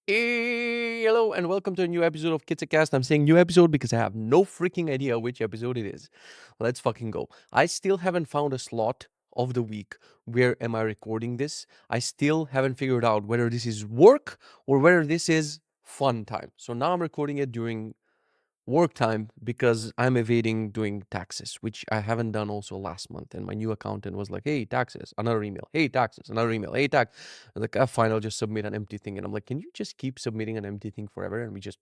Hello and welcome to a new episode of Kitzecast. I'm saying new episode because I have no freaking idea which episode it is. Let's fucking go. I still haven't found a slot of the week where am I recording this. I still haven't figured out whether this is work or whether this is fun time. So now I'm recording it during work time because I'm evading doing taxes, which I haven't done also last month. And my new accountant was like, hey, taxes, another email. Hey, taxes, another email. Hey, tax. I was like, fine, I'll just submit an empty thing. And I'm like, can you just keep submitting an empty thing forever? And we just,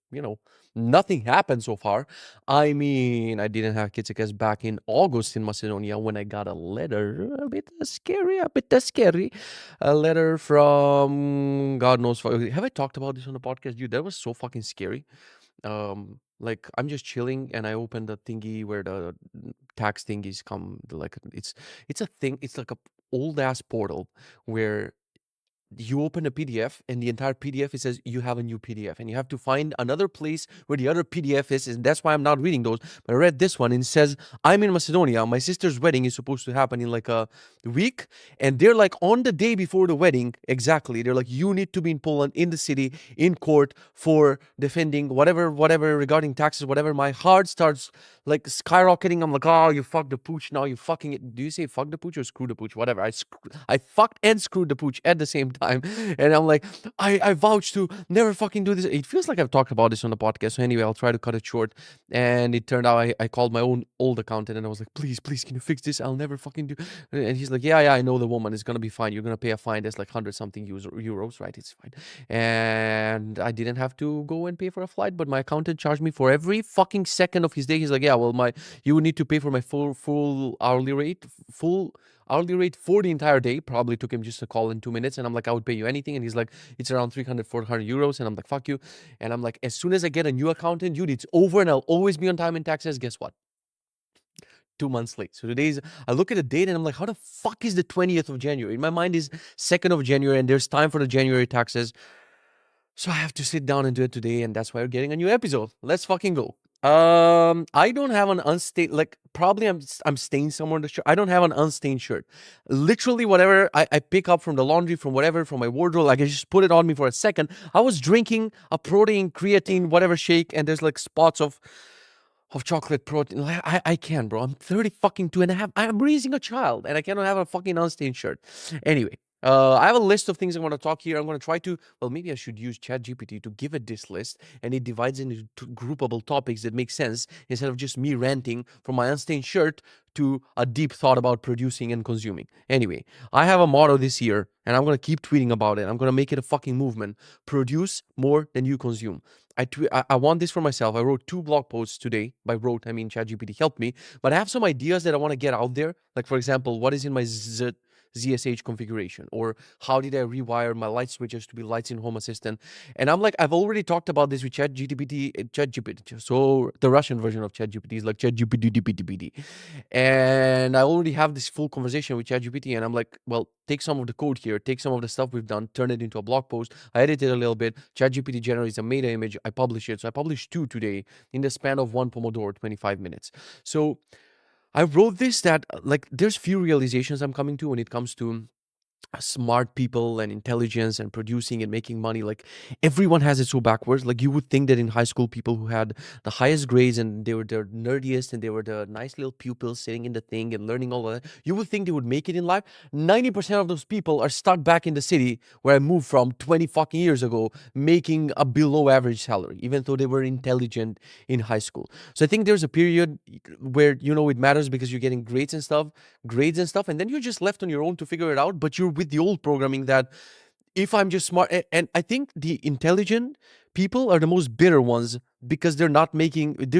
nothing happened so far. I mean, I didn't have Kitzecast back in August in Macedonia when I got a letter, a bit scary, a letter from God knows. Have I talked about this on the podcast? Dude, that was so fucking scary. Like I'm just chilling and I open the thingy where the tax thingies come, like it's a thing, it's like a old ass portal where you open a PDF and the entire PDF, it says you have a new PDF and you have to find another place where the other PDF is. And that's why I'm not reading those. But I read this one and it says, I'm in Macedonia. My sister's wedding is supposed to happen in like a week. And they're like on the day before the wedding, exactly. They're like, you need to be in Poland, in the city, in court for defending whatever regarding taxes, whatever. My heart starts like skyrocketing. I'm like, oh, you fucked the pooch. Now you fucking it. Do you say fuck the pooch or screw the pooch? Whatever. I fucked and screwed the pooch at the same time. And I'm like, I vouch to never fucking do this. It feels like I've talked about this on the podcast. So anyway, I'll try to cut it short. And it turned out I called my own old accountant and I was like, please, can you fix this? I'll never fucking do. And he's like, yeah, I know the woman. It's going to be fine. You're going to pay a fine that's like 100 something euros, right? It's fine. And I didn't have to go and pay for a flight, but my accountant charged me for every fucking second of his day. He's like, yeah, well, you would need to pay for my full hourly rate, for the entire day. Probably took him just a call in 2 minutes. And I'm like, I would pay you anything. And he's like, it's around 300, 400 euros. And I'm like, fuck you. And I'm like, as soon as I get a new accountant, dude, it's over and I'll always be on time in taxes. Guess what? 2 months late. So I look at the date and I'm like, how the fuck is the 20th of January? In my mind is 2nd of January and there's time for the January taxes. So I have to sit down and do it today, and that's why we're getting a new episode. Let's fucking go. I don't have an unstained, like probably I'm stained somewhere in the shirt. I don't have an unstained shirt. Literally whatever I pick up from the laundry, from whatever, from my wardrobe, like I just put it on me for a second. I was drinking a protein, creatine, whatever shake, and there's like spots of chocolate protein. Like, I can't, bro. I'm 30 fucking two and a half. I'm raising a child and I cannot have a fucking unstained shirt. Anyway, I have a list of things I want to talk here. I'm going to try to, well, maybe I should use ChatGPT to give it this list and it divides into groupable topics that make sense instead of just me ranting from my unstained shirt to a deep thought about producing and consuming. Anyway, I have a motto this year and I'm going to keep tweeting about it. I'm going to make it a fucking movement. Produce more than you consume. I want this for myself. I wrote 2 blog posts today. By wrote, I mean ChatGPT helped me. But I have some ideas that I want to get out there. Like, for example, what is in my ZSH configuration? Or how did I rewire my light switches to be lights in Home Assistant? And I'm like, I've already talked about this with ChatGPT. So the Russian version of ChatGPT is like ChatGPT. And I already have this full conversation with ChatGPT. And I'm like, well, take some of the code here, take some of the stuff we've done, turn it into a blog post. I edit it a little bit. ChatGPT generates a meta image. I publish it. So I published 2 today in the span of 1 Pomodoro, 25 minutes. So I wrote this that like there's few realizations I'm coming to when it comes to smart people and intelligence and producing and making money. Like everyone has it so backwards. Like you would think that in high school, people who had the highest grades and they were the nerdiest and they were the nice little pupils sitting in the thing and learning all of that, you would think they would make it in life. 90% of those people are stuck back in the city where I moved from 20 fucking years ago, making a below average salary, even though they were intelligent in high school. So I think there's a period where, it matters because you're getting grades and stuff, and then you're just left on your own to figure it out, but you're with the old programming that if I'm just smart, and I think the intelligent people are the most bitter ones because they're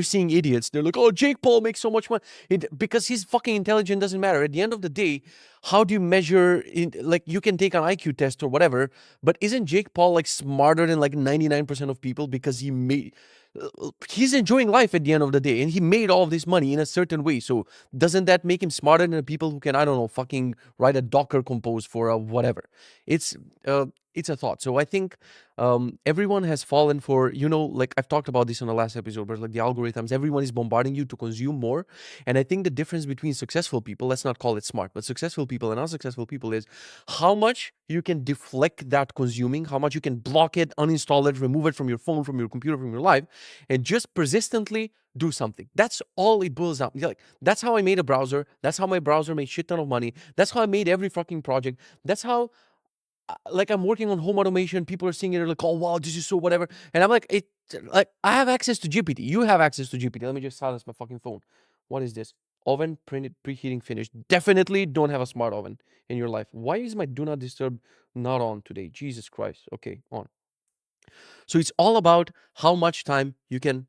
seeing idiots. They're like, oh, Jake Paul makes so much money. Because he's fucking intelligent doesn't matter. At the end of the day, how do you measure, like you can take an IQ test or whatever, but isn't Jake Paul like smarter than like 99% of people because he's enjoying life at the end of the day and he made all of this money in a certain way. So doesn't that make him smarter than the people who can, I don't know, fucking write a Docker compose for a whatever? It's a thought. So I think everyone has fallen for, like I've talked about this on the last episode, but like the algorithms, everyone is bombarding you to consume more. And I think the difference between successful people, let's not call it smart, but successful people and unsuccessful people is how much you can deflect that consuming, how much you can block it, uninstall it, remove it from your phone, from your computer, from your life, and just persistently do something. That's all it boils down. Like, that's how I made a browser. That's how my browser made shit ton of money. That's how I made every fucking project. That's how like I'm working on home automation. People are seeing it, they're like, oh wow, this is so whatever. And I'm like, like I have access to GPT. You have access to GPT. Let me just silence my fucking phone. What is this? Oven printed preheating finished. Definitely don't have a smart oven in your life. Why is my do not disturb not on today? Jesus Christ. Okay, on. So it's all about how much time you can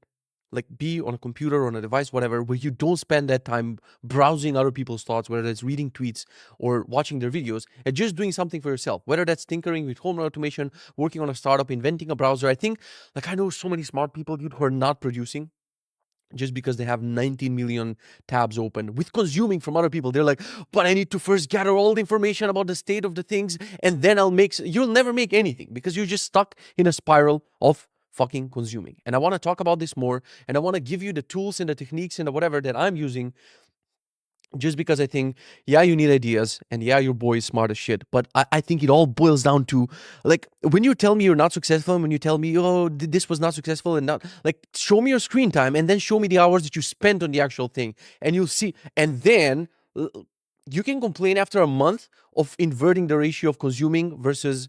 like be on a computer or on a device, whatever, where you don't spend that time browsing other people's thoughts, whether that's reading tweets or watching their videos, and just doing something for yourself, whether that's tinkering with home automation, working on a startup, inventing a browser. I think, like, I know so many smart people, dude, who are not producing just because they have 19 million tabs open with consuming from other people. They're like, but I need to first gather all the information about the state of the things, and then I'll make. You'll never make anything because you're just stuck in a spiral of fucking consuming. And I want to talk about this more, and I want to give you the tools and the techniques and the whatever that I'm using, just because I think, yeah, you need ideas, and yeah, your boy is smart as shit. But I think it all boils down to, like, when you tell me you're not successful, and when you tell me, oh, this was not successful, and not, like, show me your screen time, and then show me the hours that you spent on the actual thing, and you'll see. And then you can complain after a month of inverting the ratio of consuming versus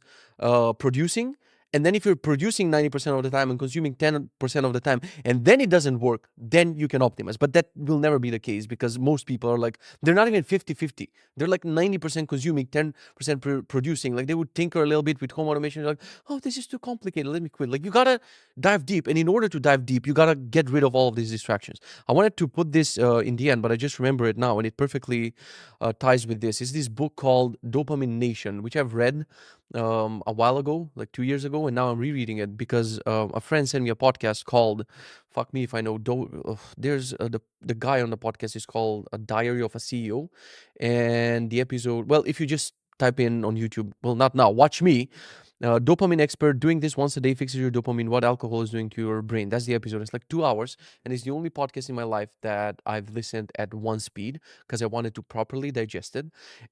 producing. And then if you're producing 90% of the time and consuming 10% of the time, and then it doesn't work, then you can optimize. But that will never be the case because most people are like, they're not even 50-50. They're like 90% consuming, 10% producing. Like they would tinker a little bit with home automation. They're like, oh, this is too complicated. Let me quit. Like you gotta dive deep. And in order to dive deep, you gotta get rid of all of these distractions. I wanted to put this in the end, but I just remember it now. And it perfectly ties with this. It's this book called Dopamine Nation, which I've read a while ago, like 2 years ago, and now I'm rereading it because a friend sent me a podcast called "Fuck Me If I Know." There's the guy on the podcast is called "A Diary of a CEO," and the episode. Well, if you just type in on YouTube, well, not now. Watch me. Dopamine expert doing this once a day fixes your dopamine. What alcohol is doing to your brain. That's the episode. It's like 2 hours, and it's the only podcast in my life that I've listened at one speed because I wanted to properly digest it.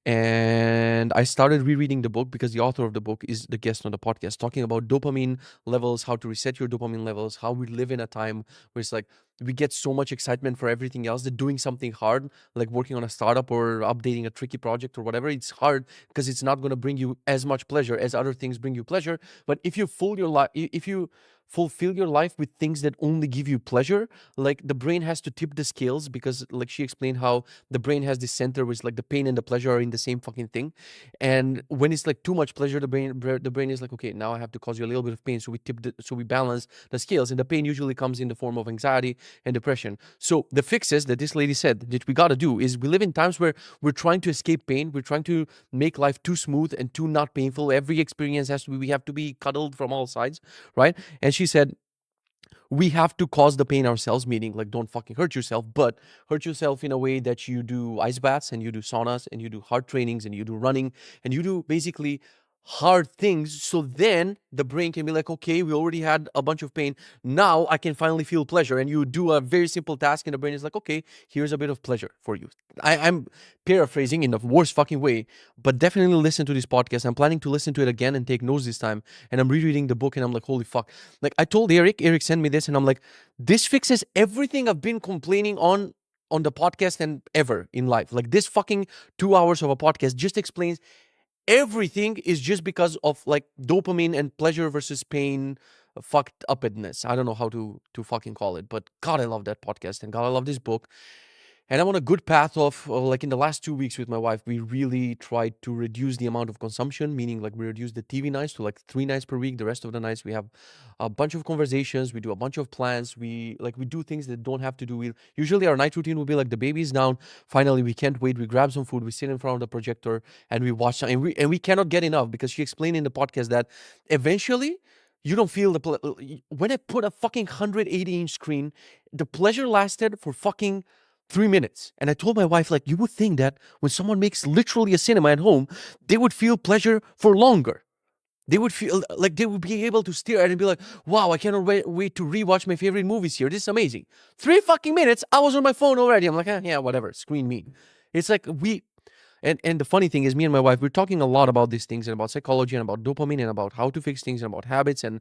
And I started rereading the book because the author of the book is the guest on the podcast, talking about dopamine levels, how to reset your dopamine levels, how we live in a time where it's like we get so much excitement for everything else that doing something hard, like working on a startup or updating a tricky project or whatever, it's hard because it's not going to bring you as much pleasure as other things bring you pleasure. But if you fulfill your life with things that only give you pleasure, like the brain has to tip the scales because, like she explained, how the brain has this center which, like, the pain and the pleasure are in the same fucking thing. And when it's like too much pleasure, the brain is like, okay, now I have to cause you a little bit of pain, so we balance the scales, and the pain usually comes in the form of anxiety and depression. So the fixes that this lady said that we got to do is, we live in times where we're trying to escape pain, we're trying to make life too smooth and too not painful. Every experience has to be, we have to be cuddled from all sides, right? And she said, we have to cause the pain ourselves, meaning, like, don't fucking hurt yourself, but hurt yourself in a way that you do ice baths and you do saunas and you do hard trainings and you do running and you do basically hard things, so then the brain can be like, okay, we already had a bunch of pain, now I can finally feel pleasure. And you do a very simple task and the brain is like, okay, here's a bit of pleasure for you. I'm paraphrasing in the worst fucking way, but definitely listen to this podcast. I'm planning to listen to it again and take notes this time. And I'm rereading the book and I'm like, holy fuck. Like, I told Eric sent me this and I'm like, this fixes everything I've been complaining on the podcast and ever in life. Like, this fucking 2 hours of a podcast just explains everything, is just because of, like, dopamine and pleasure versus pain fucked upness. I don't know how to fucking call it, but God, I love that podcast, and God, I love this book. And I'm on a good path of, like, in the last 2 weeks with my wife, we really tried to reduce the amount of consumption, meaning, like, we reduced the TV nights to like 3 nights per week. The rest of the nights we have a bunch of conversations, we do a bunch of plans, we do things that don't have to do with, usually our night routine will be like, the baby's down, finally we can't wait, we grab some food, we sit in front of the projector and we watch, and we cannot get enough, because she explained in the podcast that eventually you don't feel when I put a fucking 180-inch screen, the pleasure lasted for fucking 3 minutes. And I told my wife, like, you would think that when someone makes literally a cinema at home, they would feel pleasure for longer. They would feel like they would be able to stare at it and be like, wow, I cannot wait to rewatch my favorite movies here. This is amazing. 3 fucking minutes, I was on my phone already. I'm like, yeah, whatever, screen me. It's like and the funny thing is, me and my wife, we're talking a lot about these things and about psychology and about dopamine and about how to fix things and about habits. And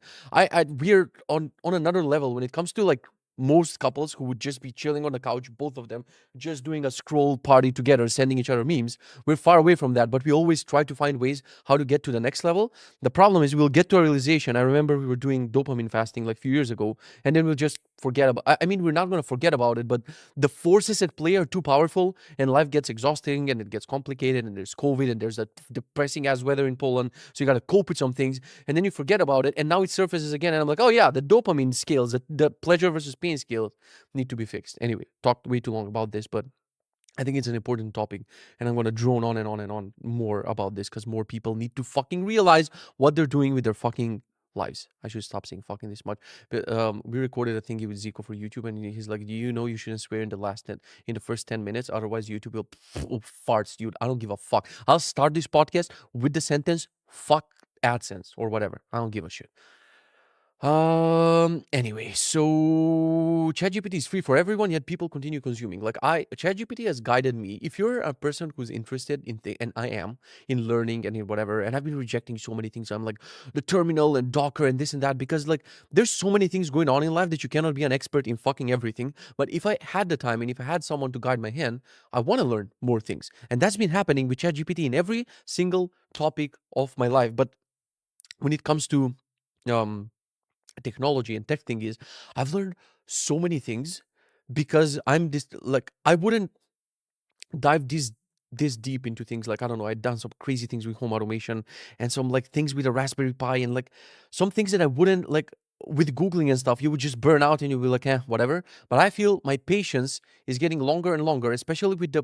we're on another level when it comes to like most couples who would just be chilling on the couch, both of them, just doing a scroll party together, sending each other memes. We're far away from that, but we always try to find ways how to get to the next level. The problem is we'll get to a realization. I remember we were doing dopamine fasting like a few years ago, and then we'll just forget about. I mean, we're not going to forget about it, but the forces at play are too powerful, and life gets exhausting, and it gets complicated, and there's COVID, and there's a depressing ass weather in Poland, so you got to cope with some things, and then you forget about it, and now it surfaces again, and I'm like, oh yeah, the dopamine scales, the pleasure versus pain scales need to be fixed. Anyway, talked way too long about this, but I think it's an important topic, and I'm going to drone on and on and on more about this because more people need to fucking realize what they're doing with their fucking lives. I should stop saying fucking this much. But we recorded a thingy with Zico for YouTube, and he's like, "Do you know you shouldn't swear in the first 10 minutes? Otherwise, YouTube will farts, dude. I don't give a fuck. I'll start this podcast with the sentence "fuck AdSense" or whatever. I don't give a shit. Anyway, so ChatGPT is free for everyone, yet people continue consuming. Like ChatGPT has guided me. If you're a person who's interested in and I am in learning and in whatever, and I've been rejecting so many things. I'm like the terminal and Docker and this and that because like there's so many things going on in life that you cannot be an expert in fucking everything. But if I had the time and if I had someone to guide my hand, I want to learn more things, and that's been happening with ChatGPT in every single topic of my life. But when it comes to um technology and tech thing is I've learned so many things because I'm this like I wouldn't dive this deep into things like I don't know, I'd done some crazy things with home automation and some like things with a Raspberry Pi and like some things that I wouldn't like with Googling and stuff, you would just burn out and you'd be like, whatever. But I feel my patience is getting longer and longer, especially with the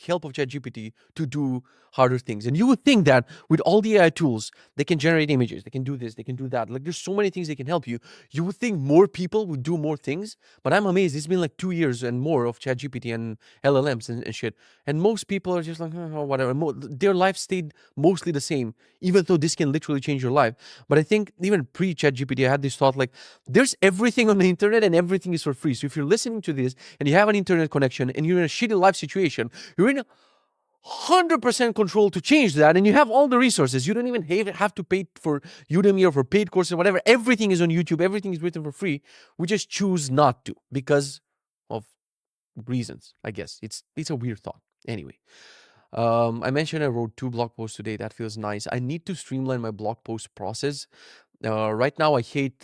help of ChatGPT to do harder things. And you would think that with all the AI tools, they can generate images, they can do this, they can do that. Like there's so many things they can help you. You would think more people would do more things, but I'm amazed. It's been like 2 years and more of ChatGPT and LLMs and shit. And most people are just like, oh, whatever. Their life stayed mostly the same, even though this can literally change your life. But I think even pre-ChatGPT, I had this thought like, there's everything on the internet and everything is for free. So if you're listening to this and you have an internet connection and you're in a shitty life situation, you're in 100% control to change that, and you have all the resources. You don't even have to pay for Udemy or for paid courses, whatever. Everything is on YouTube. Everything is written for free. We just choose not to because of reasons, I guess. It's a weird thought. Anyway, I mentioned I wrote 2 blog posts today. That feels nice. I need to streamline my blog post process. Right now,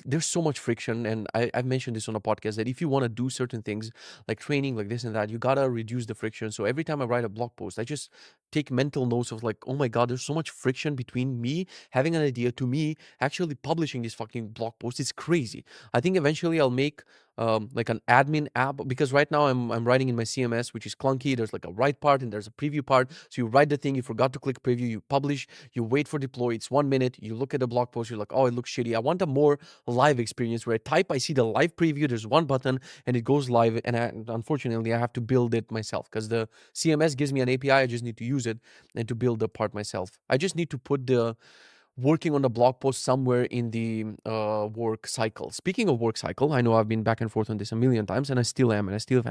there's so much friction, and I've mentioned this on a podcast that if you want to do certain things like training, like this and that, you gotta reduce the friction. So every time I write a blog post, I just take mental notes of like, oh my God, there's so much friction between me having an idea to me actually publishing this fucking blog post. It's crazy. I think eventually I'll make like an admin app because right now I'm writing in my CMS, which is clunky. There's like a write part and there's a preview part. So you write the thing, you forgot to click preview, you publish, you wait for deploy. It's 1 minute. You look at the blog post, you're like, oh, it looks shitty. I want a more live experience where I type, I see the live preview. There's one button and it goes live. And unfortunately, I have to build it myself because the CMS gives me an API. I just need to use it and to build the part myself. I just need to put the working on the blog post somewhere in the work cycle. Speaking of work cycle, I know I've been back and forth on this a million times, and I still am, and I still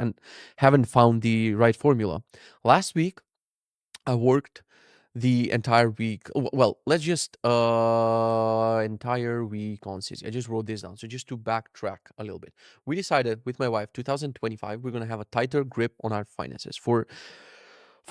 haven't found the right formula. Last week, I worked the entire week. Well, let's just entire week on CC. I just wrote this down. So just to backtrack a little bit, we decided with my wife, 2025, we're gonna have a tighter grip on our finances for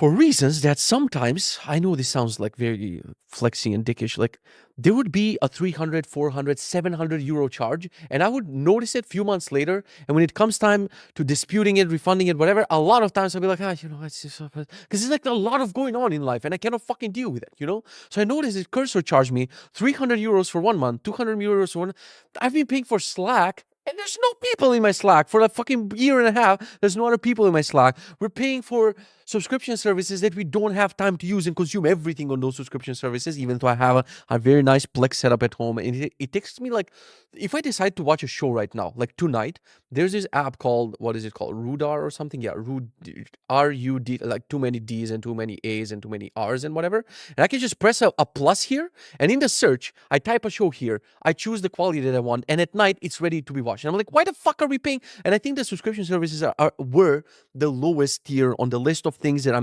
reasons that sometimes, I know this sounds like very flexy and dickish, like there would be a 300, 400, 700 euro charge, and I would notice it a few months later. And when it comes time to disputing it, refunding it, whatever, a lot of times I'll be like, it's just, because there's like a lot of going on in life and I cannot fucking deal with it. So I noticed this cursor charged me 300 euros for 1 month, 200 euros for one. I've been paying for Slack. And there's no people in my Slack for a fucking year and a half. There's no other people in my Slack. We're paying for subscription services that we don't have time to use and consume everything on those subscription services, even though I have a very nice Plex setup at home. And it takes me like, if I decide to watch a show right now, like tonight, there's this app called, what is it called? Rudar or something? Yeah, RUD, like too many D's and too many A's and too many R's and whatever. And I can just press a plus here. And in the search, I type a show here. I choose the quality that I want. And at night, it's ready to be watched. And I'm like, why the fuck are we paying? And I think the subscription services were the lowest tier on the list of things that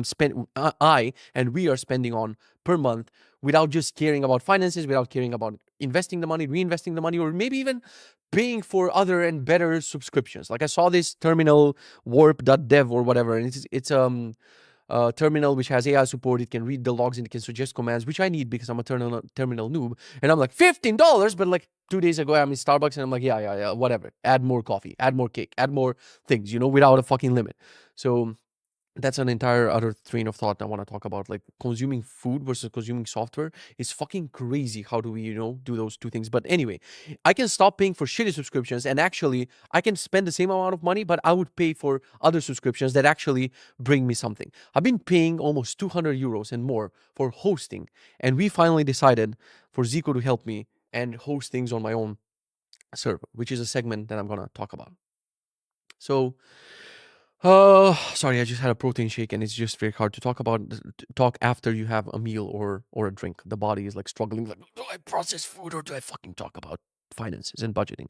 I and we are spending on per month without just caring about finances, without caring about investing the money, reinvesting the money, or maybe even paying for other and better subscriptions. Like I saw this terminal warp.dev or whatever, and it's terminal which has AI support. It can read the logs and it can suggest commands, which I need because I'm a terminal noob. And I'm like, $15, but like 2 days ago I'm in Starbucks and I'm like, yeah, whatever. Add more coffee, add more cake, add more things, without a fucking limit. So that's an entire other train of thought I want to talk about. Like consuming food versus consuming software is fucking crazy. How do we, do those two things? But anyway, I can stop paying for shitty subscriptions and actually I can spend the same amount of money, but I would pay for other subscriptions that actually bring me something. I've been paying almost 200 euros and more for hosting. And we finally decided for Zico to help me and host things on my own server, which is a segment that I'm going to talk about. So, sorry, I just had a protein shake and it's just very hard to talk after you have a meal or a drink. The body is like struggling, like, do I process food or do I fucking talk about finances and budgeting?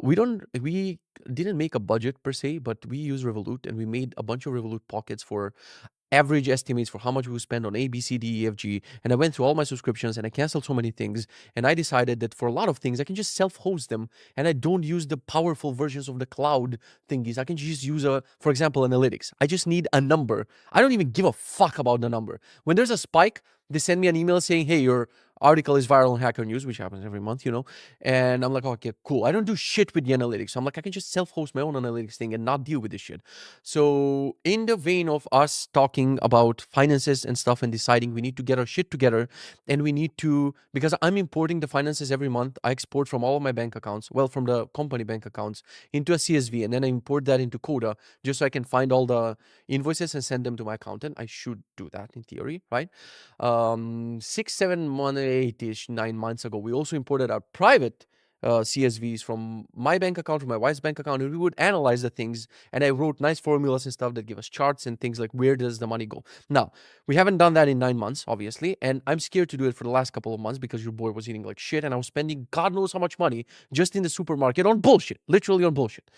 We didn't make a budget per se, but we use Revolut and we made a bunch of Revolut pockets for average estimates for how much we spend on A, B, C, D, E, F, G. And I went through all my subscriptions and I canceled so many things. And I decided that for a lot of things, I can just self-host them and I don't use the powerful versions of the cloud thingies. I can just use, for example, analytics. I just need a number. I don't even give a fuck about the number. When there's a spike, they send me an email saying, hey, your article is viral on Hacker News, which happens every month, and I'm like, okay, cool. I don't do shit with the analytics. So I'm like, I can just self-host my own analytics thing and not deal with this shit. So in the vein of us talking about finances and stuff and deciding we need to get our shit together and we need to, because I'm importing the finances every month, I export from all of my bank accounts, from the company bank accounts into a CSV, and then I import that into Coda just so I can find all the invoices and send them to my accountant. I should do that in theory, right? 6, 7 months, 8-ish, 9 months ago, we also imported our private CSVs from my bank account, from my wife's bank account, and we would analyze the things. And I wrote nice formulas and stuff that give us charts and things like where does the money go. Now, we haven't done that in 9 months, obviously, and I'm scared to do it for the last couple of months because your boy was eating like shit, and I was spending God knows how much money just in the supermarket on bullshit, literally on bullshit.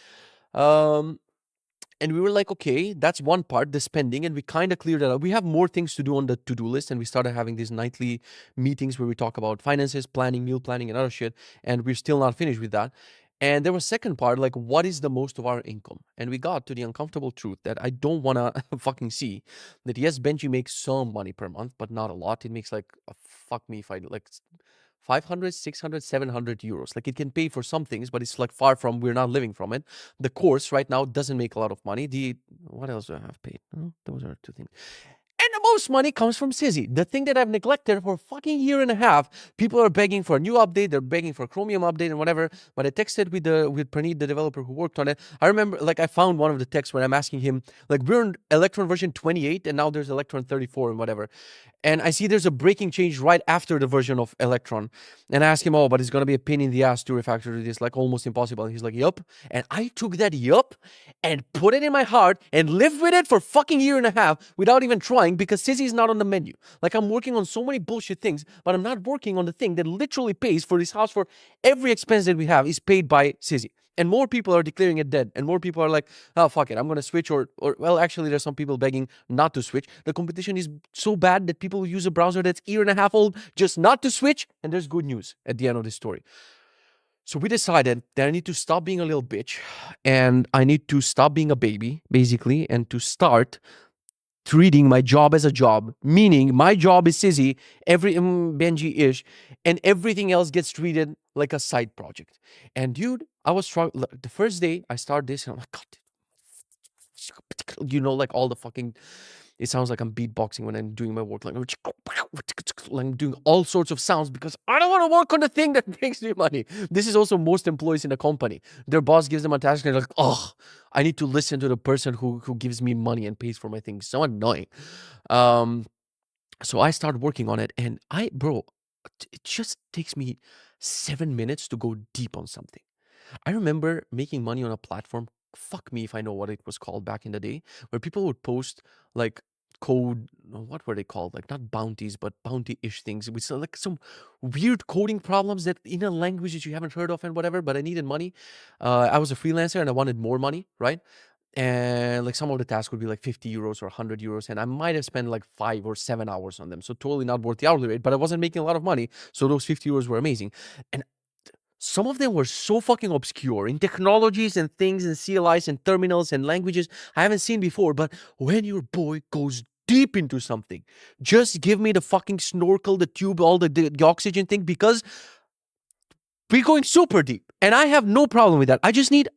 And we were like, okay, that's one part, the spending, and we kind of cleared that up. We have more things to do on the to-do list, and we started having these nightly meetings where we talk about finances, planning, meal planning, and other shit, and we're still not finished with that. And there was second part, like, what is the most of our income? And we got to the uncomfortable truth that I don't want to fucking see, that yes, Benji makes some money per month, but not a lot. It makes like, fuck me if I, like, 500, 600, 700 euros. Like it can pay for some things, but it's like far from, we're not living from it. The course right now doesn't make a lot of money. What else do I have paid? Oh, those are two things. And the most money comes from Sizzy, the thing that I've neglected for a fucking year and a half. People are begging for a new update. They're begging for a Chromium update and whatever. But I texted with Praneet, the developer who worked on it. I remember, like, I found one of the texts where I'm asking him, like, we're in Electron version 28 and now there's Electron 34 and whatever. And I see there's a breaking change right after the version of Electron. And I ask him, oh, but it's going to be a pain in the ass to refactor this, like almost impossible. And he's like, yup. And I took that yup and put it in my heart and lived with it for fucking year and a half without even trying because Sizzy is not on the menu. Like I'm working on so many bullshit things, but I'm not working on the thing that literally pays for this house. For every expense that we have is paid by Sizzy. And more people are declaring it dead. And more people are like, oh, fuck it, I'm going to switch. Or well, actually, there's some people begging not to switch. The competition is so bad that people use a browser that's year and a half old just not to switch. And there's good news at the end of this story. So we decided that I need to stop being a little bitch. And I need to stop being a baby, basically, and to start treating my job as a job, meaning my job is Sizzy, Benji-ish, and everything else gets treated like a side project. And dude, I was struggling. The first day I started this, and I'm like, God, like all the fucking It sounds like I'm beatboxing when I'm doing my work. Like I'm doing all sorts of sounds because I don't want to work on the thing that makes me money. This is also most employees in a company. Their boss gives them a task and they're like, oh, I need to listen to the person who gives me money and pays for my things. So annoying. Um, so I started working on it, and it just takes me 7 minutes to go deep on something. I remember making money on a platform. Fuck me if I know what it was called back in the day, where people would post like code. What were they called? Like not bounties, but bounty-ish things. With like some weird coding problems that in a language that you haven't heard of and whatever. But I needed money. I was a freelancer and I wanted more money, right? And like some of the tasks would be like 50 euros or 100 euros, and I might have spent like 5 or 7 hours on them. So totally not worth the hourly rate, but I wasn't making a lot of money. So those 50 euros were amazing. And some of them were so fucking obscure in technologies and things and CLIs and terminals and languages I haven't seen before. But when your boy goes deep into something, just give me the fucking snorkel, the tube, all the oxygen thing, because we're going super deep. And I have no problem with that. I just need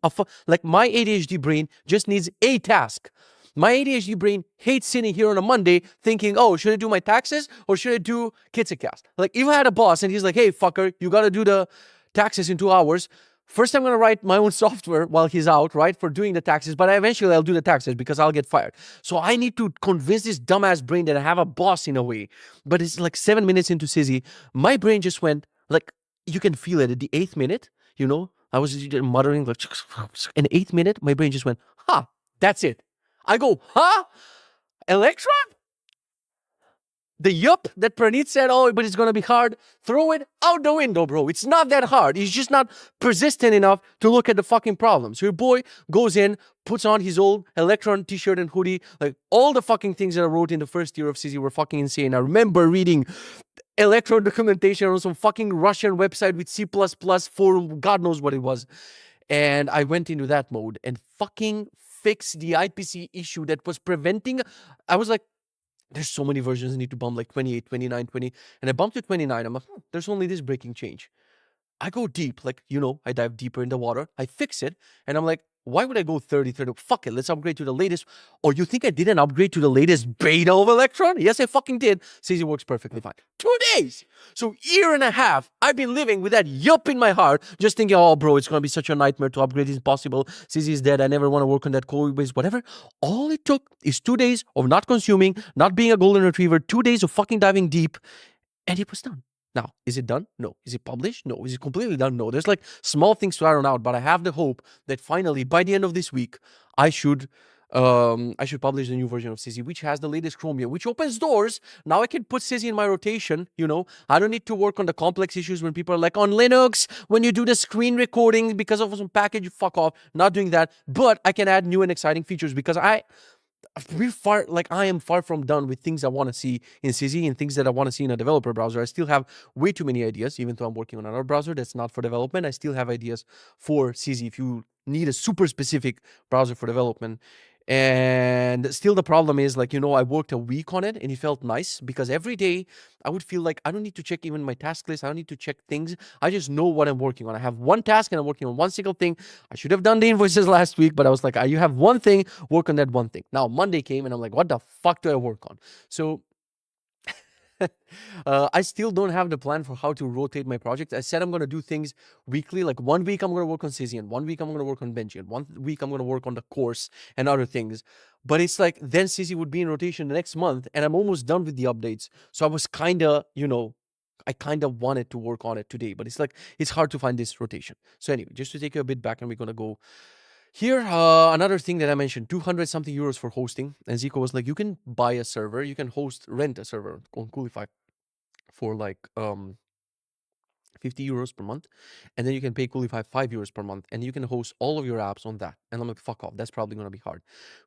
like my ADHD brain just needs a task. My ADHD brain hates sitting here on a Monday thinking, oh, should I do my taxes or should I do Kitzecast? Like, if I had a boss and he's like, hey, fucker, you got to do the taxes in 2 hours. First, I'm going to write my own software while he's out, right, for doing the taxes. But eventually, I'll do the taxes because I'll get fired. So I need to convince this dumbass brain that I have a boss in a way. But it's like 7 minutes into Sizzy, my brain just went, like, you can feel it at the 8th minute, I was muttering, like, in the 8th minute, my brain just went, that's it. I go, Electron? The yup that Pranit said, oh, but it's going to be hard, throw it out the window, bro. It's not that hard. He's just not persistent enough to look at the fucking problem. So your boy goes in, puts on his old Electron t-shirt and hoodie. Like, all the fucking things that I wrote in the first year of CZ were fucking insane. I remember reading Electron documentation on some fucking Russian website with C++ forum, God knows what it was. And I went into that mode and fucking fixed the IPC issue that was preventing. I was like, there's so many versions I need to bump, like 28, 29, 20. And I bumped to 29. I'm like, there's only this breaking change. I go deep, like, I dive deeper in the water. I fix it. And I'm like, why would I go 30? Fuck it, let's upgrade to the latest. Or you think I didn't upgrade to the latest beta of Electron? Yes, I fucking did. Says it works perfectly fine. 2 days. So year and a half, I've been living with that yup in my heart, just thinking, oh, bro, it's going to be such a nightmare to upgrade. It's impossible. CZ is dead. I never want to work on that code base, whatever. All it took is 2 days of not consuming, not being a golden retriever, 2 days of fucking diving deep, and it was done. Now, is it done? No. Is it published? No. Is it completely done? No. There's like small things to iron out, but I have the hope that finally, by the end of this week, I should publish the new version of Sizzy, which has the latest Chromium, which opens doors. Now I can put Sizzy in my rotation. I don't need to work on the complex issues when people are like, on Linux, when you do the screen recording because of some package, fuck off. Not doing that, but I can add new and exciting features because I am far from done with things I want to see in CZ and things that I want to see in a developer browser. I still have way too many ideas, even though I'm working on another browser that's not for development. I still have ideas for CZ if you need a super specific browser for development. And still the problem is, like, I worked a week on it and it felt nice because every day I would feel like I don't need to check even my task list. I don't need to check things. I just know what I'm working on. I have one task and I'm working on one single thing. I should have done the invoices last week, but I was like, you have one thing, work on that one thing. Now Monday came and I'm like, what the fuck do I work on? So I still don't have the plan for how to rotate my projects. I said I'm going to do things weekly. Like 1 week I'm going to work on Sizzy, and 1 week I'm going to work on Benji, and 1 week I'm going to work on the course and other things. But it's like then Sizzy would be in rotation the next month, and I'm almost done with the updates. So I was kind of, I kind of wanted to work on it today, but it's like, it's hard to find this rotation. So anyway, just to take you a bit back, and we're going to go here. Another thing that I mentioned, 200 something euros for hosting. And Zico was like, you can buy a server, you can rent a server on Coolify for like 50 euros per month, and then you can pay Coolify 5 euros per month, and you can host all of your apps on that. And I'm like, fuck off, that's probably going to be hard.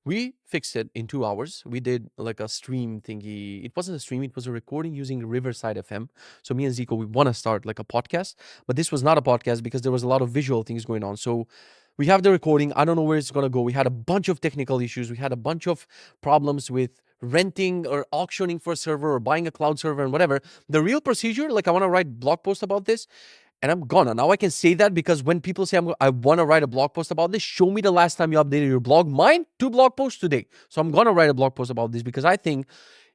We fixed it in 2 hours. We did like a stream thingy. It wasn't a stream, it was a recording using Riverside FM. So me and Zico, we want to start like a podcast, but this was not a podcast because there was a lot of visual things going on. So we have the recording. I don't know where it's going to go. We had a bunch of technical issues. We had a bunch of problems with renting or auctioning for a server or buying a cloud server and whatever. The real procedure, like, I want to write blog post about this. and I'm gonna. Now I can say that because when people say I want to write a blog post about this, show me the last time you updated your blog. Mine, 2 blog posts today. So I'm gonna write a blog post about this because I think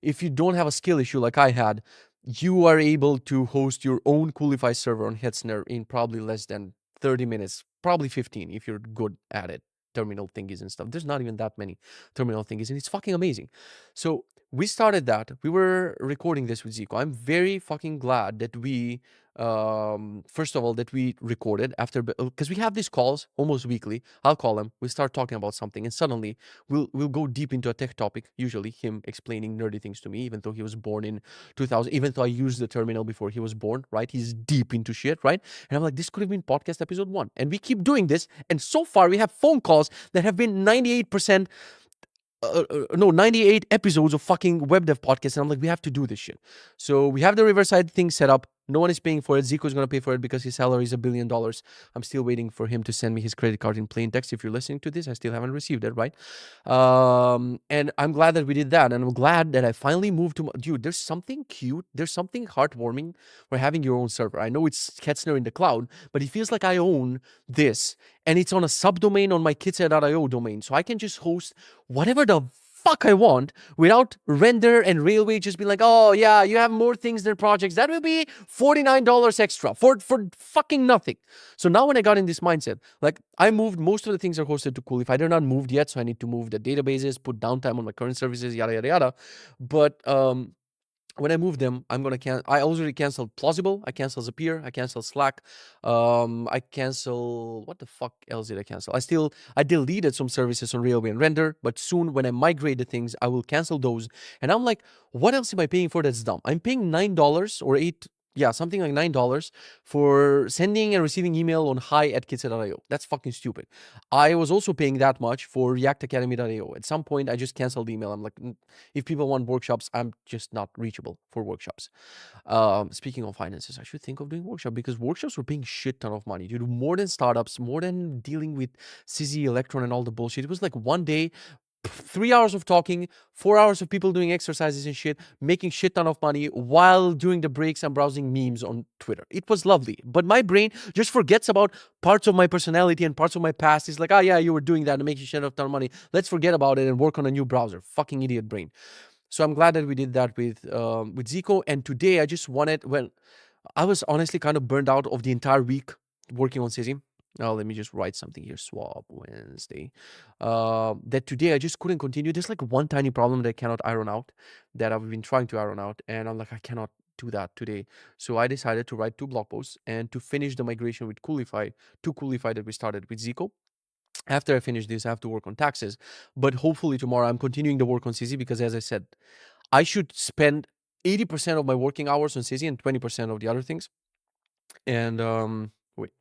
if you don't have a skill issue like I had, you are able to host your own Coolify server on Hetzner in probably less than 30 minutes, probably 15 if you're good at it. Terminal thingies and stuff. There's not even that many terminal thingies, and it's fucking amazing. So we started that. We were recording this with Zico. I'm very fucking glad that we first of all that we recorded after, because we have these calls almost weekly. I'll call him, we start talking about something, and suddenly we'll go deep into a tech topic, usually him explaining nerdy things to me, even though he was born in 2000, even though I used the terminal before he was born, right? He's deep into shit, right? And I'm like, this could have been podcast episode 1, and we keep doing this, and so far we have phone calls that have been 98%, no, 98 episodes of fucking web dev podcast, and I'm like, we have to do this shit. So we have the Riverside thing set up. No one is paying for it. Zico is going to pay for it because his salary is $1 billion. I'm still waiting for him to send me his credit card in plain text. If you're listening to this, I still haven't received it, right? And I'm glad that we did that. And I'm glad that I finally moved to... Dude, there's something cute. There's something heartwarming for having your own server. I know it's Ketzner in the cloud, but it feels like I own this. And it's on a subdomain on my Kitze.io domain. So I can just host whatever the fuck I want without Render and Railway just being like, oh yeah, you have more things than projects. That will be $49 extra for fucking nothing. So now when I got in this mindset, like I moved, most of the things are hosted to Coolify. They're not moved yet, so I need to move the databases, put downtime on my current services, yada yada yada. But when I move them, I'm gonna I already canceled Plausible, I canceled Zapier, I canceled Slack, I cancel, what the fuck else did I cancel? I deleted some services on Railway and Render, but soon when I migrate the things, I will cancel those. And I'm like, what else am I paying for that's dumb? I'm paying $9 or $8, yeah, something like $9 for sending and receiving email on hi@kitze.io. That's fucking stupid. I was also paying that much for reactacademy.io. At some point, I just canceled the email. I'm like, if people want workshops, I'm just not reachable for workshops. Speaking of finances, I should think of doing workshop because workshops were paying shit ton of money. Dude, more than startups, more than dealing with CZ Electron and all the bullshit. It was like one day, 3 hours of talking, 4 hours of people doing exercises and shit, making shit ton of money while during the breaks I'm browsing memes on Twitter. It was lovely, but my brain just forgets about parts of my personality and parts of my past. It's like, oh yeah, you were doing that to make you shit ton of money. Let's forget about it and work on a new browser. Fucking idiot brain. So I'm glad that we did that with Zico. And today I just wanted, well, I was honestly kind of burned out of the entire week working on Sizzy. Oh, let me just write something here. Swap Wednesday. That today I just couldn't continue. There's like one tiny problem that I cannot iron out, that I've been trying to iron out, and I'm like, I cannot do that today. So I decided to write 2 blog posts and to finish the migration with Coolify, to Coolify that we started with Zico. After I finish this, I have to work on taxes, but hopefully tomorrow I'm continuing the work on CZ because, as I said, I should spend 80% of my working hours on CZ and 20% of the other things. And wait,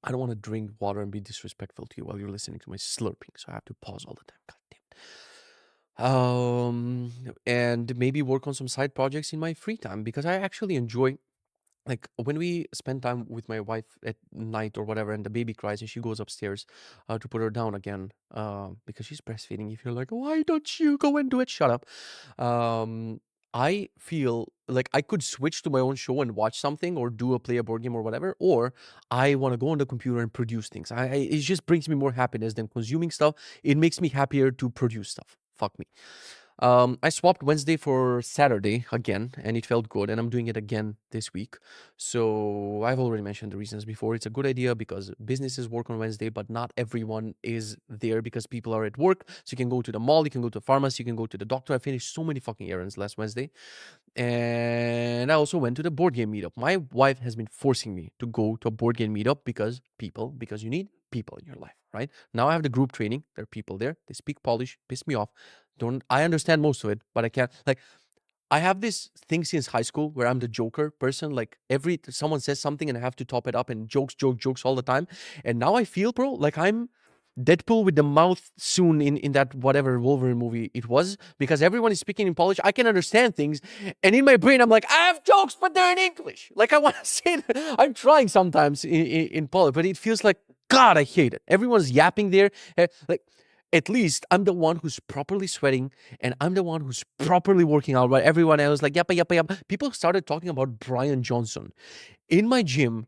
I don't want to drink water and be disrespectful to you while you're listening to my slurping, so I have to pause all the time. God damn it. And maybe work on some side projects in my free time because I actually enjoy, like when we spend time with my wife at night or whatever, and the baby cries and she goes upstairs to put her down again because she's breastfeeding. If you're like, why don't you go and do it? Shut up. I feel like I could switch to my own show and watch something or play a board game or whatever, or I want to go on the computer and produce things. It just brings me more happiness than consuming stuff. It makes me happier to produce stuff. Fuck me. I swapped Wednesday for Saturday again, and it felt good, and I'm doing it again this week. So I've already mentioned the reasons before. It's a good idea because businesses work on Wednesday, but not everyone is there because people are at work. So you can go to the mall, you can go to the pharmacy, you can go to the doctor. I finished so many fucking errands last Wednesday. And I also went to the board game meetup. My wife has been forcing me to go to a board game meetup because you need people in your life, right? Now I have the group training. There are people there. They speak Polish, piss me off. I understand most of it, but I can't, like, I have this thing since high school where I'm the joker person. Like someone says something and I have to top it up and jokes all the time. And now I feel, bro, like I'm Deadpool with the mouth soon in that whatever Wolverine movie it was, because everyone is speaking in Polish. I can understand things, and in my brain I'm like, I have jokes, but they're in English. Like I want to say it. I'm trying sometimes in Polish, but it feels like, God, I hate it. Everyone's yapping there. Like, at least I'm the one who's properly sweating and I'm the one who's properly working out, right? Everyone else like yappa yappa yappa. People started talking about Brian Johnson in my gym.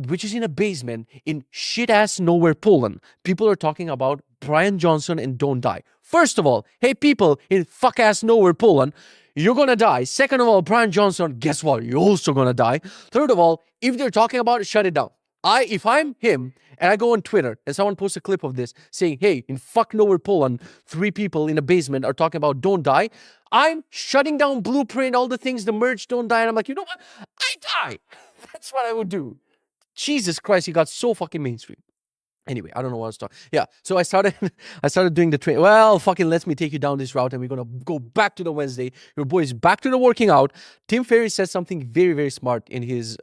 which is in a basement in shit ass nowhere Poland. People are talking about Brian Johnson and Don't Die. First of all, hey people in fuck ass nowhere Poland, you're gonna die. Second of all, Brian Johnson, guess what? You're also gonna die. Third of all, if they're talking about it, shut it down. If I'm him and I go on Twitter and someone posts a clip of this saying, hey, in fuck nowhere Poland, 3 people in a basement are talking about Don't Die, I'm shutting down Blueprint, all the things, the merch Don't Die, and I'm like, you know what? I die. That's what I would do. Jesus Christ, he got so fucking mainstream. Anyway, I don't know what I was talking. Yeah, so I started I started doing the train. Well, fucking let me take you down this route and we're gonna go back to the Wednesday. Your boy is back to the working out. Tim Ferriss said something very, very smart in his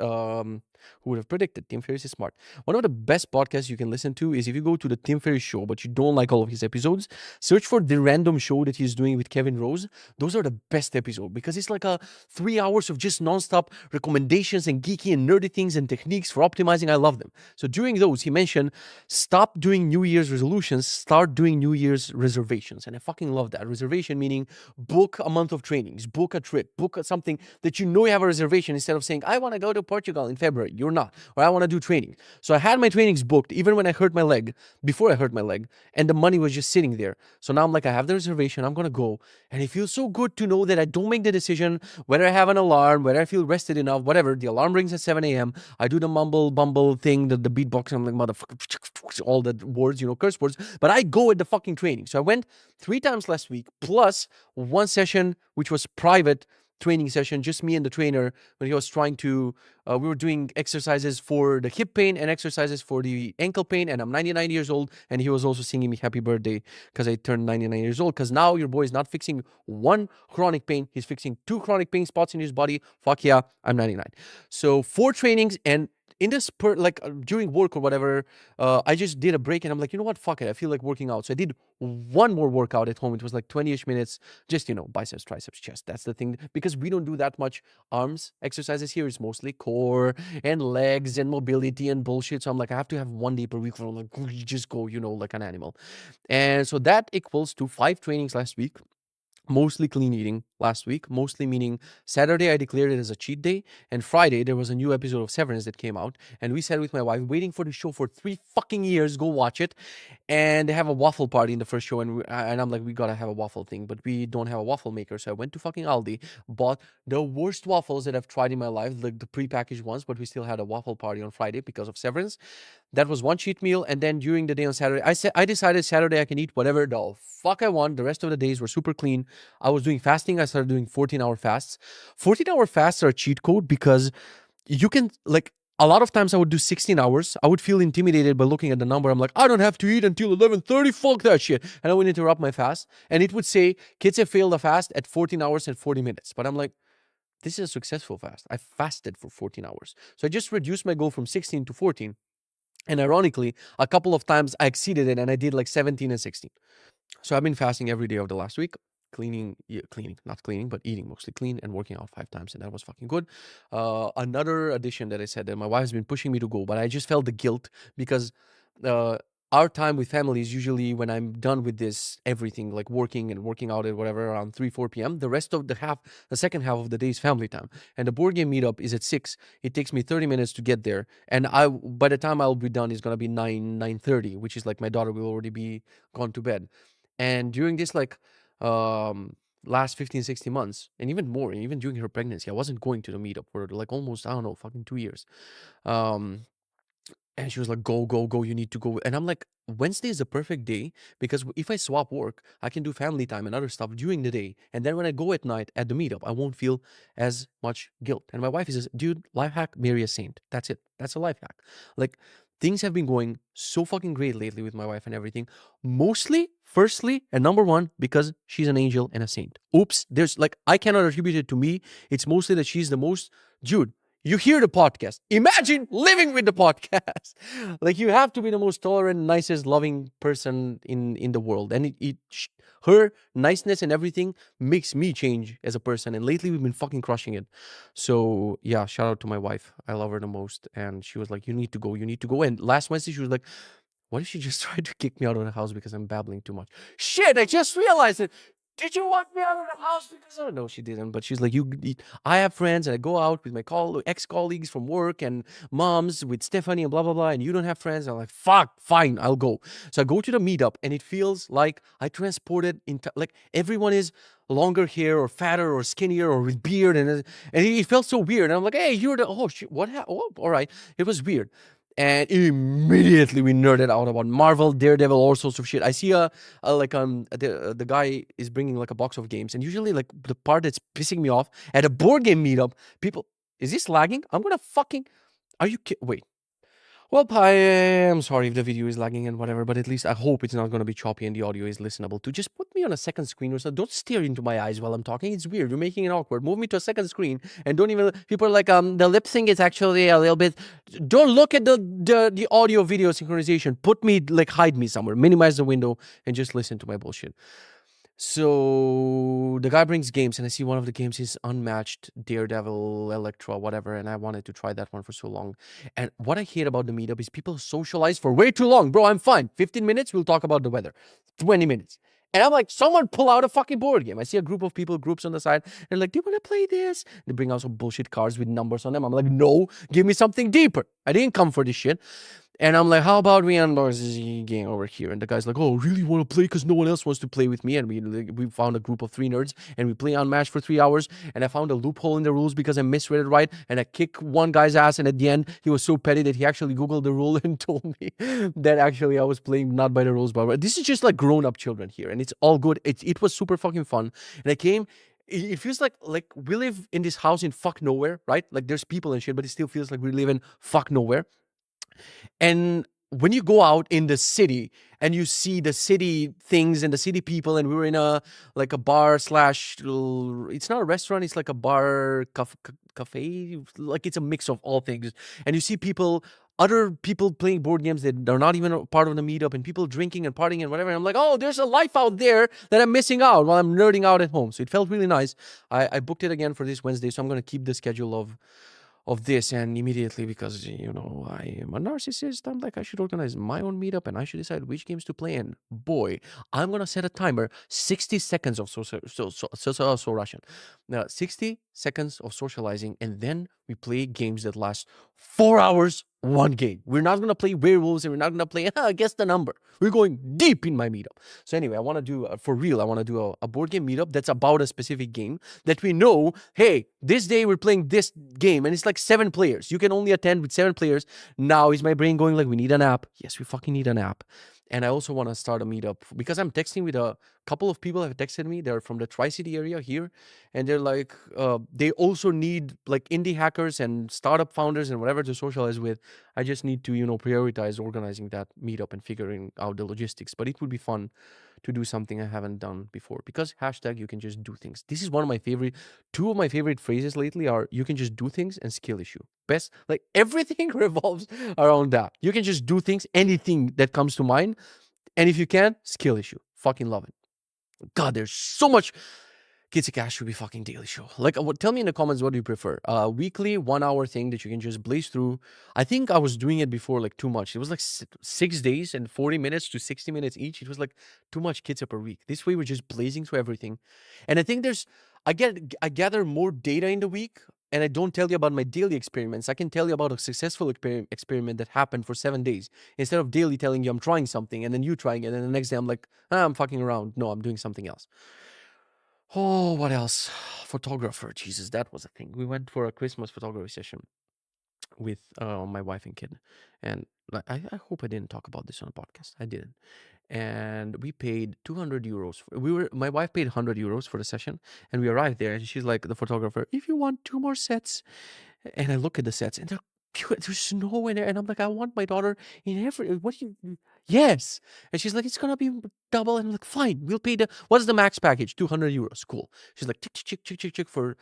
who would have predicted? Tim Ferriss is smart. One of the best podcasts you can listen to is if you go to the Tim Ferriss show, but you don't like all of his episodes, search for the random show that he's doing with Kevin Rose. Those are the best episodes because it's like a 3 hours of just nonstop recommendations and geeky and nerdy things and techniques for optimizing. I love them. So during those, he mentioned stop doing New Year's resolutions, start doing New Year's reservations. And I fucking love that. Reservation meaning book a month of trainings, book a trip, book something that you know you have a reservation instead of saying, I want to go to Portugal in February. You're not. Or I want to do training. So I had my trainings booked even when I hurt my leg, before I hurt my leg, and the money was just sitting there. So now I'm like, I have the reservation, I'm going to go. And it feels so good to know that I don't make the decision whether I have an alarm, whether I feel rested enough, whatever. The alarm rings at 7 a.m. I do the mumble bumble thing, the beatbox. I'm like, motherfucker, all the words, curse words. But I go at the fucking training. So I went 3 times last week, plus one session, which was private training session, just me and the trainer, when he was trying to, we were doing exercises for the hip pain and exercises for the ankle pain, and I'm 99 years old, and he was also singing me happy birthday because I turned 99 years old, because now your boy is not fixing one chronic pain, he's fixing 2 chronic pain spots in his body. Fuck yeah, I'm 99. So 4 trainings, and in this during work or whatever, I just did a break and I'm like, you know what, fuck it, I feel like working out. So I did one more workout at home. It was like 20-ish minutes, just biceps, triceps, chest. That's the thing, because we don't do that much arms exercises here. It's mostly core and legs and mobility and bullshit. So I'm like, I have to have 1 day per week where I'm like, just go, like an animal. And so that equals to 5 trainings last week. Mostly clean eating last week, mostly meaning Saturday I declared it as a cheat day, and Friday there was a new episode of Severance that came out, and we sat with my wife waiting for the show for 3 fucking years. Go watch it. And they have a waffle party in the first show, and I'm like, we gotta have a waffle thing, but we don't have a waffle maker. So I went to fucking Aldi, bought the worst waffles that I've tried in my life, like the prepackaged ones, but we still had a waffle party on Friday because of Severance. That was one cheat meal, and then during the day on Saturday, I decided Saturday I can eat whatever the fuck I want. The rest of the days were super clean. I was doing fasting. I started doing 14-hour fasts. 14-hour fasts are a cheat code because you can, like, a lot of times I would do 16 hours. I would feel intimidated by looking at the number. I'm like, I don't have to eat until 11:30. Fuck that shit. And I would interrupt my fast. And it would say, Kitze failed a fast at 14 hours and 40 minutes. But I'm like, this is a successful fast. I fasted for 14 hours. So I just reduced my goal from 16 to 14. And ironically, a couple of times I exceeded it and I did like 17 and 16. So I've been fasting every day of the last week, not cleaning, but eating mostly clean and working out 5 times, and that was fucking good. Another addition that I said that my wife has been pushing me to go, but I just felt the guilt because our time with family is usually when I'm done with this everything, like working and working out at whatever, around 3-4 p.m. The rest of the second half of the day is family time, and the board game meetup is at 6. It takes me 30 minutes to get there, and by the time I'll be done, it's gonna be 9:30, which is like my daughter will already be gone to bed. And during this last 15, 16 months, and even more, even during her pregnancy, I wasn't going to the meetup for like almost, I don't know, fucking 2 years. And she was like, go, go, go, you need to go. And I'm like, Wednesday is the perfect day because if I swap work, I can do family time and other stuff during the day. And then when I go at night at the meetup, I won't feel as much guilt. And my wife says, dude, life hack, marry a saint. That's it. That's a life hack. Like, things have been going so fucking great lately with my wife and everything. Mostly, firstly, and number one, because she's an angel and a saint. Oops, I cannot attribute it to me. It's mostly that she's the most, dude, you hear the podcast. Imagine living with the podcast. Like, you have to be the most tolerant, nicest, loving person in the world. And her niceness and everything makes me change as a person. And lately we've been fucking crushing it. So yeah, shout out to my wife. I love her the most. And she was like, you need to go, you need to go. And last Wednesday she was like, what if she just tried to kick me out of the house because I'm babbling too much? Shit, I just realized it. did you want me out of the house because of no, she didn't. But she's like, I have friends and I go out with my ex-colleagues from work and moms with Stephanie and blah blah blah, and you don't have friends. I'm like, fuck, fine, I'll go. So I go to the meetup, and it feels like I transported into like everyone is longer hair or fatter or skinnier or with beard, and it felt so weird. And I'm like, hey, you're the oh shit, what happened? Oh, all right, it was weird. And immediately we nerded out about Marvel, Daredevil, all sorts of shit. I see the guy is bringing like a box of games, and usually like the part that's pissing me off at a board game meetup, people, is this lagging? I'm gonna fucking. Are you wait? Well, I am sorry if the video is lagging and whatever, but at least I hope it's not going to be choppy and the audio is listenable too. Just put me on a second screen or so. Don't stare into my eyes while I'm talking. It's weird. You're making it awkward. Move me to a second screen and don't even. People are like, the lip sync is actually a little bit. Don't look at the audio video synchronization. Put me, like, hide me somewhere. Minimize the window and just listen to my bullshit. So the guy brings games, and I see one of the games is Unmatched, Daredevil, Electra, whatever, and I wanted to try that one for so long. And what I hate about the meetup is people socialize for way too long. Bro, I'm fine. 15 minutes, we'll talk about the weather. 20 minutes. And I'm like, someone pull out a fucking board game. I see a group of people, groups on the side. They're like, do you want to play this? They bring out some bullshit cards with numbers on them. I'm like, no, give me something deeper. I didn't come for this shit. And I'm like, how about we unbox this game over here? And the guy's like, oh, really want to play? Because no one else wants to play with me. And we found a group of 3 nerds, and we play Unmatched for 3 hours. And I found a loophole in the rules because I misread it right. And I kicked one guy's ass. And at the end, he was so petty that he actually Googled the rule and told me that actually I was playing not by the rules. But this is just like grown-up children here. And it's all good. It was super fucking fun. And I came. It feels like we live in this house in fuck nowhere, right? Like there's people and shit, but it still feels like we live in fuck nowhere. And when you go out in the city and you see the city things and the city people, and we were in a like a bar slash, it's not a restaurant, it's like a bar cafe, like it's a mix of all things. And you see people, other people playing board games that are not even a part of the meetup, and people drinking and partying and whatever. And I'm like, oh, there's a life out there that I'm missing out while I'm nerding out at home. So it felt really nice. I booked it again for this Wednesday, so I'm going to keep the schedule of this. And immediately, because I am a narcissist, I'm like, I should organize my own meetup and I should decide which games to play. And boy, I'm gonna set a timer, 60 seconds of so Russian. Now 60 seconds of socializing, and then we play games that last 4 hours, one game. We're not gonna play werewolves, and we're not gonna play guess the number. We're going deep in my meetup. So anyway, I want to do for real, I want to do a board game meetup that's about a specific game that we know, hey, this day we're playing this game, and it's like 7 players. You can only attend with 7 players. Now is my brain going like, we need an app? Yes, we fucking need an app. And I also want to start a meetup because I'm texting with a couple of people have texted me. They're from the Tri-City area here, and they're like, they also need like indie hackers and startup founders and whatever to socialize with. I just need to, prioritize organizing that meetup and figuring out the logistics. But it would be fun to do something I haven't done before, because hashtag you can just do things. This is one of my favorite, 2 of my favorite phrases lately are you can just do things and skill issue. Best, like everything revolves around that. You can just do things, anything that comes to mind. And if you can, skill issue. Fucking love it. God, there's so much. Kitzecast should be fucking daily show. Like, tell me in the comments, what do you prefer? Weekly 1 hour thing that you can just blaze through. I think I was doing it before like too much. It was like 6 days and 40 minutes to 60 minutes each. It was like too much Kitze per week. This way we're just blazing through everything. And I think I gather more data in the week, and I don't tell you about my daily experiments. I can tell you about a successful experiment that happened for 7 days, instead of daily telling you I'm trying something and then you trying it, and the next day I'm like, I'm fucking around. No, I'm doing something else. Oh, what else? Photographer. Jesus, that was a thing. We went for a Christmas photography session with my wife and kid. And I hope I didn't talk about this on a podcast. I didn't. And we paid 200 euros. My wife paid 100 euros for the session. And we arrived there, and she's like, the photographer, if you want 2 more sets. And I look at the sets, and there's snow in there. And I'm like, I want my daughter in every. What do you. Yes. And she's like, it's going to be double. And I'm like, fine, we'll pay what's the max package? 200 euros. Cool. She's like, tick, for,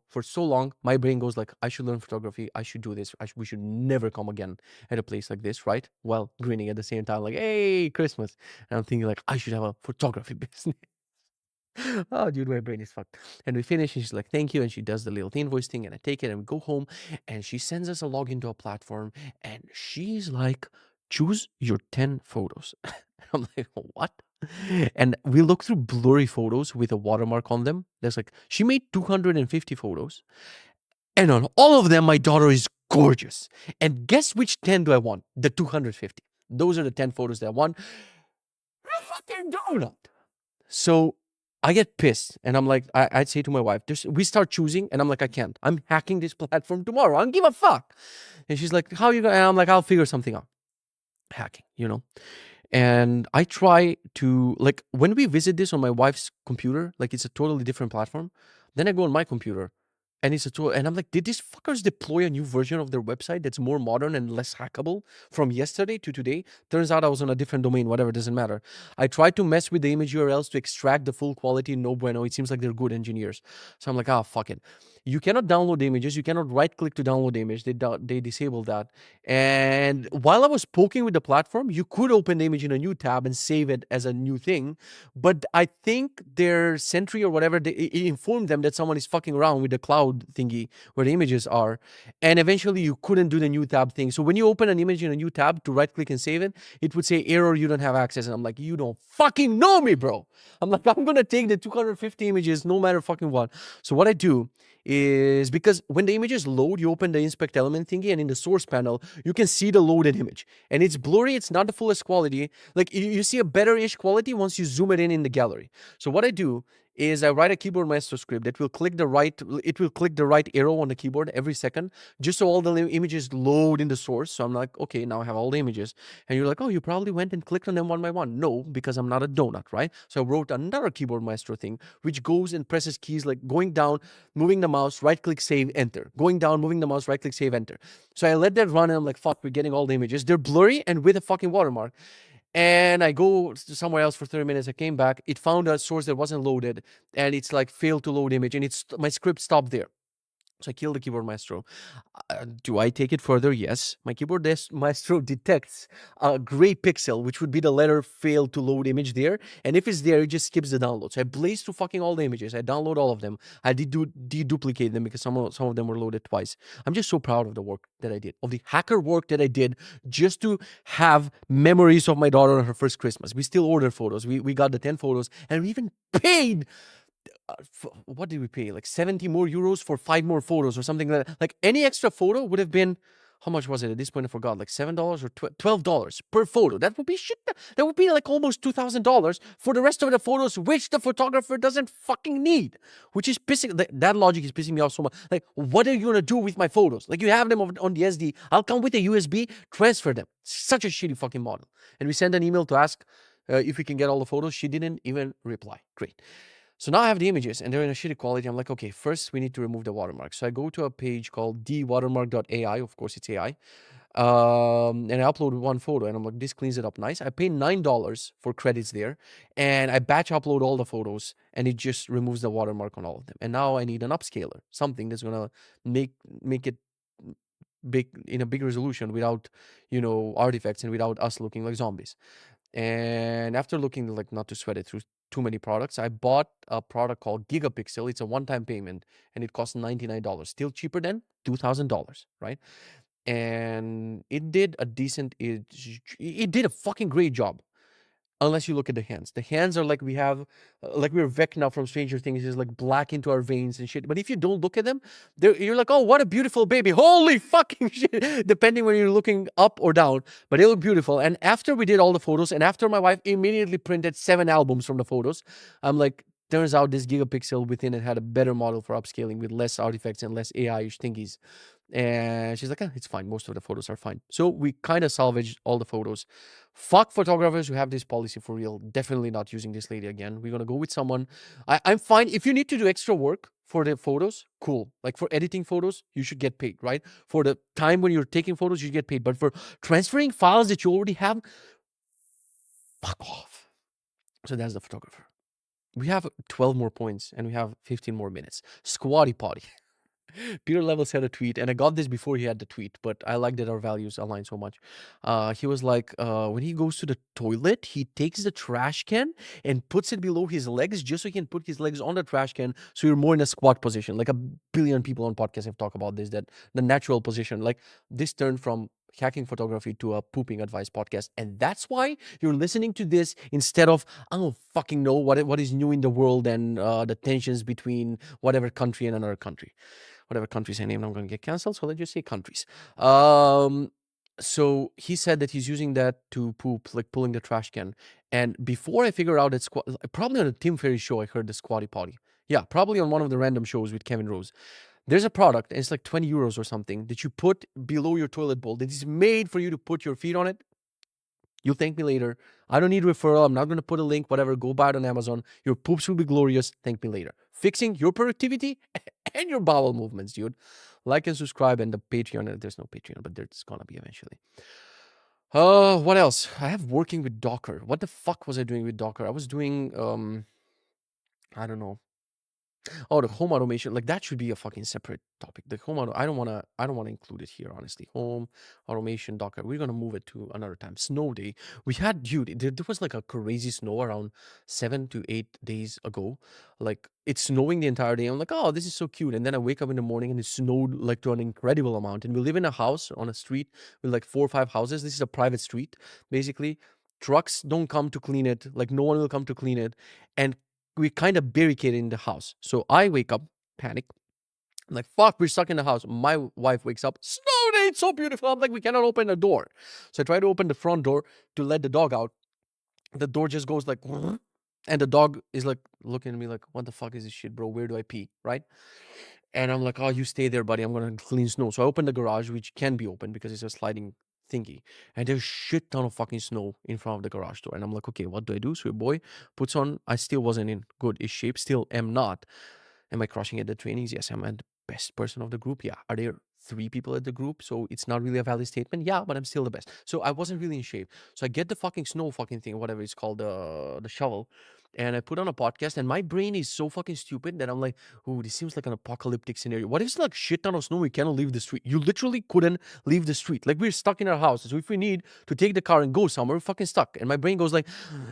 for so long. My brain goes like, I should learn photography. I should do this. We should never come again at a place like this, right? While grinning at the same time, like, hey, Christmas. And I'm thinking like, I should have a photography business. Oh, dude, my brain is fucked. And we finish, and she's like, thank you. And she does the little invoice thing, and I take it, and we go home, and she sends us a login to a platform, and she's like choose your 10 photos. I'm like, what? And we look through blurry photos with a watermark on them. There's like, she made 250 photos. And on all of them, my daughter is gorgeous. And guess which 10 do I want? The 250. Those are the 10 photos that I want. A fucking donut. So I get pissed. And I'm like, I'd say to my wife, we start choosing. And I'm like, I can't. I'm hacking this platform tomorrow. I don't give a fuck. And she's like, how are you going? And I'm like, I'll figure something out. Hacking, you know? And I try to, like, when we visit this on my wife's computer, like it's a totally different platform. Then I go on my computer and it's a tool. And I'm like, did these fuckers deploy a new version of their website that's more modern and less hackable from yesterday to today? Turns out I was on a different domain, whatever, doesn't matter. I tried to mess with the image URLs to extract the full quality. No bueno. It seems like they're good engineers. So I'm like, fuck it. You cannot download images. You cannot right click to download the image. They disabled that. And while I was poking with the platform, you could open the image in a new tab and save it as a new thing. But I think their Sentry or whatever, it informed them that someone is fucking around with the cloud thingy where the images are. And eventually you couldn't do the new tab thing. So when you open an image in a new tab to right click and save it, it would say error, you don't have access. And I'm like, you don't fucking know me, bro. I'm like, I'm going to take the 250 images no matter fucking what. So what I do is, because when the images load, you open the inspect element thingy, and in the source panel, you can see the loaded image. And it's blurry, it's not the fullest quality. Like you see a better-ish quality once you zoom it in the gallery. So what I do is I write a keyboard maestro script that will click the right arrow on the keyboard every second, just so all the images load in the source. So I'm like, okay, now I have all the images. And you're like, oh, you probably went and clicked on them one by one. No, because I'm not a donut, right? So I wrote another keyboard maestro thing, which goes and presses keys like going down, moving the mouse, right click, save, enter. Going down, moving the mouse, right click, save, enter. So I let that run and I'm like, fuck, we're getting all the images. They're blurry and with a fucking watermark. And I go somewhere else for 30 minutes. I came back. It found a source that wasn't loaded. And it's like failed to load image. And my script stopped there. So I killed the keyboard maestro. Do I take it further? Yes. My keyboard maestro detects a gray pixel, which would be the letter failed to load image there. And if it's there, it just skips the download. So I blazed through fucking all the images. I download all of them. I did deduplicate them because some of them were loaded twice. I'm just so proud of the work that I did, of the hacker work that I did, just to have memories of my daughter on her first Christmas. We still ordered photos. We got the 10 photos, and we even paid. What did we pay? Like 70 more euros for 5 more photos or something like that. Like any extra photo would have been, how much was it at this point? I forgot, like $7 or $12 per photo. That would be shit. That would be like almost $2,000 for the rest of the photos, which the photographer doesn't fucking need. Which is pissing, that logic is pissing me off so much. Like, what are you gonna do with my photos? Like, you have them on the SD. I'll come with a USB, transfer them. Such a shitty fucking model. And we sent an email to ask if we can get all the photos. She didn't even reply. Great. So now I have the images and they're in a shitty quality. I'm like, okay, first we need to remove the watermark. So I go to a page called dwatermark.ai. Of course, it's AI. And I upload one photo and I'm like, this cleans it up nice. I pay $9 for credits there and I batch upload all the photos and it just removes the watermark on all of them. And now I need an upscaler, something that's going to make it big in a big resolution without, artifacts and without us looking like zombies. And after looking, like, not to sweat it through too many products, I bought a product called Gigapixel. It's a one-time payment and it costs $99, still cheaper than $2,000, right? And it did it did a fucking great job. Unless you look at the hands. The hands are like we're Vecna from Stranger Things, is like black into our veins and shit. But if you don't look at them, you're like, oh, what a beautiful baby. Holy fucking shit. Depending when you're looking up or down. But they look beautiful. And after we did all the photos, and after my wife immediately printed 7 albums from the photos, I'm like, turns out this Gigapixel within it had a better model for upscaling with less artifacts and less AI-ish thingies. And she's like, it's fine. Most of the photos are fine. So we kind of salvaged all the photos. Fuck photographers who have this policy for real. Definitely not using this lady again. We're going to go with someone. I'm fine. If you need to do extra work for the photos, cool. Like for editing photos, you should get paid, right? For the time when you're taking photos, you get paid. But for transferring files that you already have, fuck off. So that's the photographer. We have 12 more points and we have 15 more minutes. Squatty potty. Peter Levels had a tweet, and I got this before he had the tweet, but I like that our values align so much. He was like, when he goes to the toilet, he takes the trash can and puts it below his legs just so he can put his legs on the trash can so you're more in a squat position. Like a billion people on podcasts have talked about this, that the natural position. Like this turned from hacking photography to a pooping advice podcast. And that's why you're listening to this instead of, I don't fucking know what is new in the world and the tensions between whatever country and another country. Whatever countries I name, I'm going to get canceled. So let's just say countries. So he said that he's using that to poop, like pulling the trash can. And before I figure out it's probably on a Tim Ferriss show, I heard the squatty potty. Yeah, probably on one of the random shows with Kevin Rose. There's a product, and it's like 20 euros or something, that you put below your toilet bowl that is made for you to put your feet on it. You'll thank me later. I don't need referral. I'm not going to put a link, whatever. Go buy it on Amazon. Your poops will be glorious. Thank me later. Fixing your productivity and your bowel movements, dude. Like and subscribe, and the Patreon. There's no Patreon, but there's going to be eventually. What else? I have working with Docker. What the fuck was I doing with Docker? I was doing, I don't know. Oh, the home automation, like that should be a fucking separate topic. The home auto, I don't wanna include it here, honestly. Home automation Docker. We're gonna move it to another time. Snow day. We had, dude, there was like a crazy snow around 7 to 8 days ago. Like it's snowing the entire day. I'm like, oh, this is so cute. And then I wake up in the morning and it snowed like to an incredible amount. And we live in a house on a street with like 4 or 5 houses. This is a private street, basically. Trucks don't come to clean it. Like no one will come to clean it. And we kind of barricaded in the house. So I wake up, panic. I'm like, fuck, we're stuck in the house. My wife wakes up, snow day, it's so beautiful. I'm like, we cannot open the door. So I try to open the front door to let the dog out. The door just goes like, and the dog is like looking at me like, what the fuck is this shit, bro? Where do I pee? Right? And I'm like, oh, you stay there, buddy. I'm going to clean snow. So I open the garage, which can be open because it's a sliding thingy. And there's shit ton of fucking snow in front of the garage door. And I'm like, okay, what do I do? So your boy puts on, I still wasn't in good-ish shape. Still am not. Am I crushing at the trainings? Yes, I'm the best person of the group. Yeah. Are there 3 people at the group? So it's not really a valid statement. Yeah, but I'm still the best. So I wasn't really in shape. So I get the fucking snow fucking thing, whatever it's called, the shovel. And I put on a podcast, and my brain is so fucking stupid that I'm like, ooh, this seems like an apocalyptic scenario. What if it's like shit ton of snow? We cannot leave the street. You literally couldn't leave the street. Like we're stuck in our house. So if we need to take the car and go somewhere, we're fucking stuck. And my brain goes like,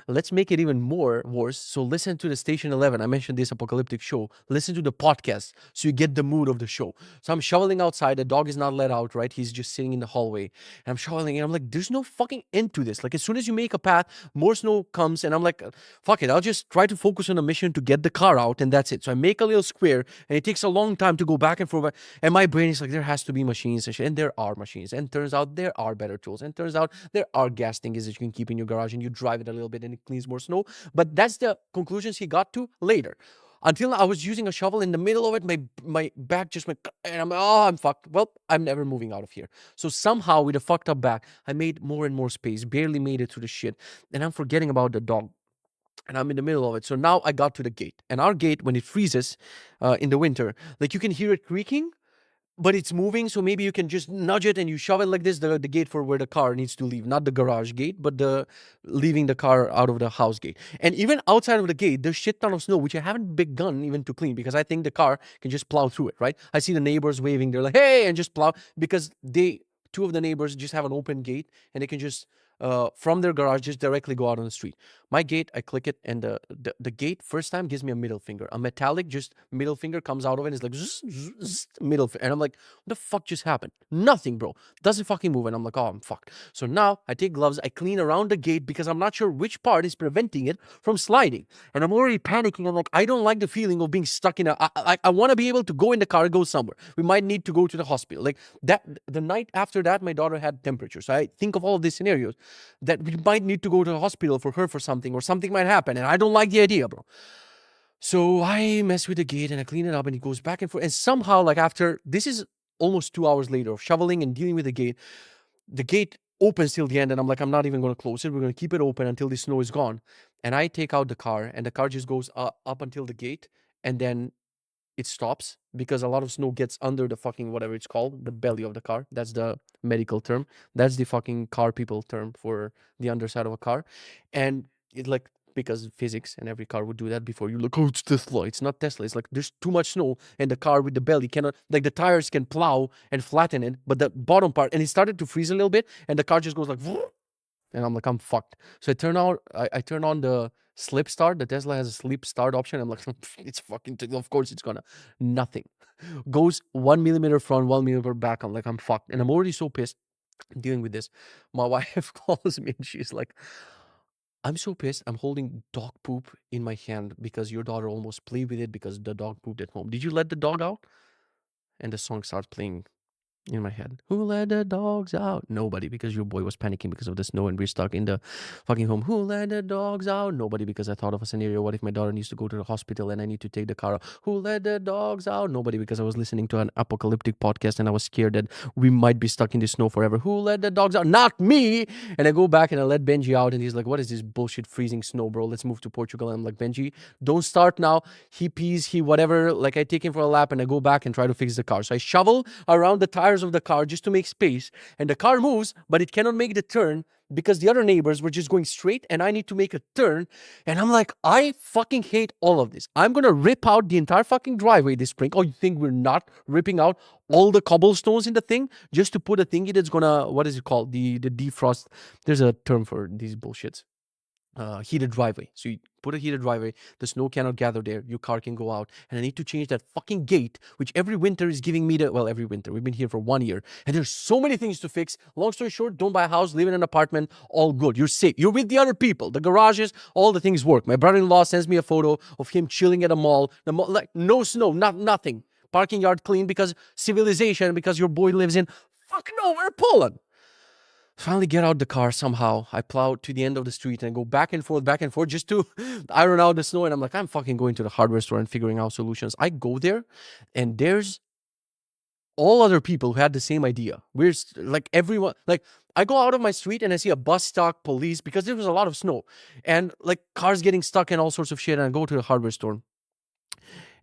let's make it even more worse. So listen to the Station 11. I mentioned this apocalyptic show. Listen to the podcast so you get the mood of the show. So I'm shoveling outside. The dog is not let out, right? He's just sitting in the hallway. And I'm shoveling, and I'm like, there's no fucking end to this. Like as soon as you make a path, more snow comes, and I'm like, fuck it. I'll just try to focus on a mission to get the car out, and that's it. So I make a little square, and it takes a long time to go back and forth. And my brain is like, there has to be machines and shit. And there are machines. And turns out there are better tools. And turns out there are gas tanks that you can keep in your garage, and you drive it a little bit and it cleans more snow. But that's the conclusions he got to later. Until I was using a shovel in the middle of it, my back just went, and I'm like, oh, I'm fucked. Well, I'm never moving out of here. So somehow with a fucked up back, I made more and more space, barely made it through the shit. And I'm forgetting about the dog. And I'm in the middle of it. So now I got to the gate. And our gate, when it freezes in the winter, like you can hear it creaking, but it's moving. So maybe you can just nudge it and you shove it like this, the gate for where the car needs to leave. Not the garage gate, but the leaving the car out of the house gate. And even outside of the gate, there's shit ton of snow, which I haven't begun even to clean because I think the car can just plow through it, right? I see the neighbors waving. They're like, hey, and just plow because two of the neighbors just have an open gate and they can just from their garage just directly go out on the street. My gate, I click it, and the gate first time gives me a middle finger, a metallic just middle finger comes out of it. It's like zzz, zzz, zzz, middle finger, and I'm like, what the fuck just happened? Nothing, bro. Doesn't fucking move, and I'm like, oh, I'm fucked. So now I take gloves, I clean around the gate because I'm not sure which part is preventing it from sliding, and I'm already panicking. I'm like, I don't like the feeling of being stuck in a. I want to be able to go in the car and go somewhere. We might need to go to the hospital. Like that, the night after that, my daughter had temperature, so I think of all of these scenarios that we might need to go to the hospital for her for something, or something might happen, and I don't like the idea, bro. So I mess with the gate and I clean it up, and it goes back and forth. And somehow, like after this is almost 2 hours later of shoveling and dealing with the gate opens till the end, and I'm like, I'm not even going to close it. We're going to keep it open until the snow is gone. And I take out the car, and the car just goes up until the gate, and then it stops because a lot of snow gets under the fucking whatever it's called, the belly of the car. That's the medical term. That's the fucking car people term for the underside of a car. And it like because physics and every car would do that before you look, oh, it's Tesla. It's not Tesla. It's like there's too much snow and the car with the belly cannot, like the tires can plow and flatten it, but the bottom part, and it started to freeze a little bit, and the car just goes like, and I'm like, I'm fucked. So I turn on the slip start. The Tesla has a sleep start option. I'm like, it's fucking, of course it's gonna, nothing. Goes 1 millimeter front, 1 millimeter back. I'm like, I'm fucked. And I'm already so pissed. dealing with this. My wife calls me and she's like, I'm so pissed. I'm holding dog poop in my hand because your daughter almost played with it because the dog pooped at home. Did you let the dog out? And the song starts playing in my head. Who let the dogs out? Nobody, because your boy was panicking because of the snow and we're stuck in the fucking home. Who let the dogs out? Nobody, because I thought of a scenario. What if my daughter needs to go to the hospital and I need to take the car out? Who let the dogs out? Nobody, because I was listening to an apocalyptic podcast and I was scared that we might be stuck in the snow forever. Who let the dogs out? Not me. And I go back and I let Benji out and he's like, what is this bullshit freezing snow, bro? Let's move to Portugal. And I'm like, Benji, don't start now. He pees, he whatever. Like I take him for a lap and I go back and try to fix the car. So I shovel around the tires of the car just to make space. And the car moves, but it cannot make the turn because the other neighbors were just going straight and I need to make a turn. And I'm like, I fucking hate all of this. I'm going to rip out the entire fucking driveway this spring. Oh, you think we're not ripping out all the cobblestones in the thing just to put a thingy that's going to, what is it called? The defrost. There's a term for these bullshits. Heated driveway. So you put a heated driveway, the snow cannot gather there, your car can go out, and I need to change that fucking gate, which every winter is giving me well, every winter. We've been here for 1 year, and there's so many things to fix. Long story short, don't buy a house, live in an apartment, all good. You're safe. You're with the other people. The garages, all the things work. My brother-in-law sends me a photo of him chilling at a mall. The mall, like no snow, nothing. Parking yard clean because civilization, because your boy lives in fuck nowhere, Poland. Finally get out the car somehow. I plow to the end of the street and go back and forth just to iron out the snow. And I'm like, I'm fucking going to the hardware store and figuring out solutions. I go there and there's all other people who had the same idea. We're like everyone, like I go out of my street and I see a bus stop, police, because there was a lot of snow and like cars getting stuck and all sorts of shit. And I go to the hardware store.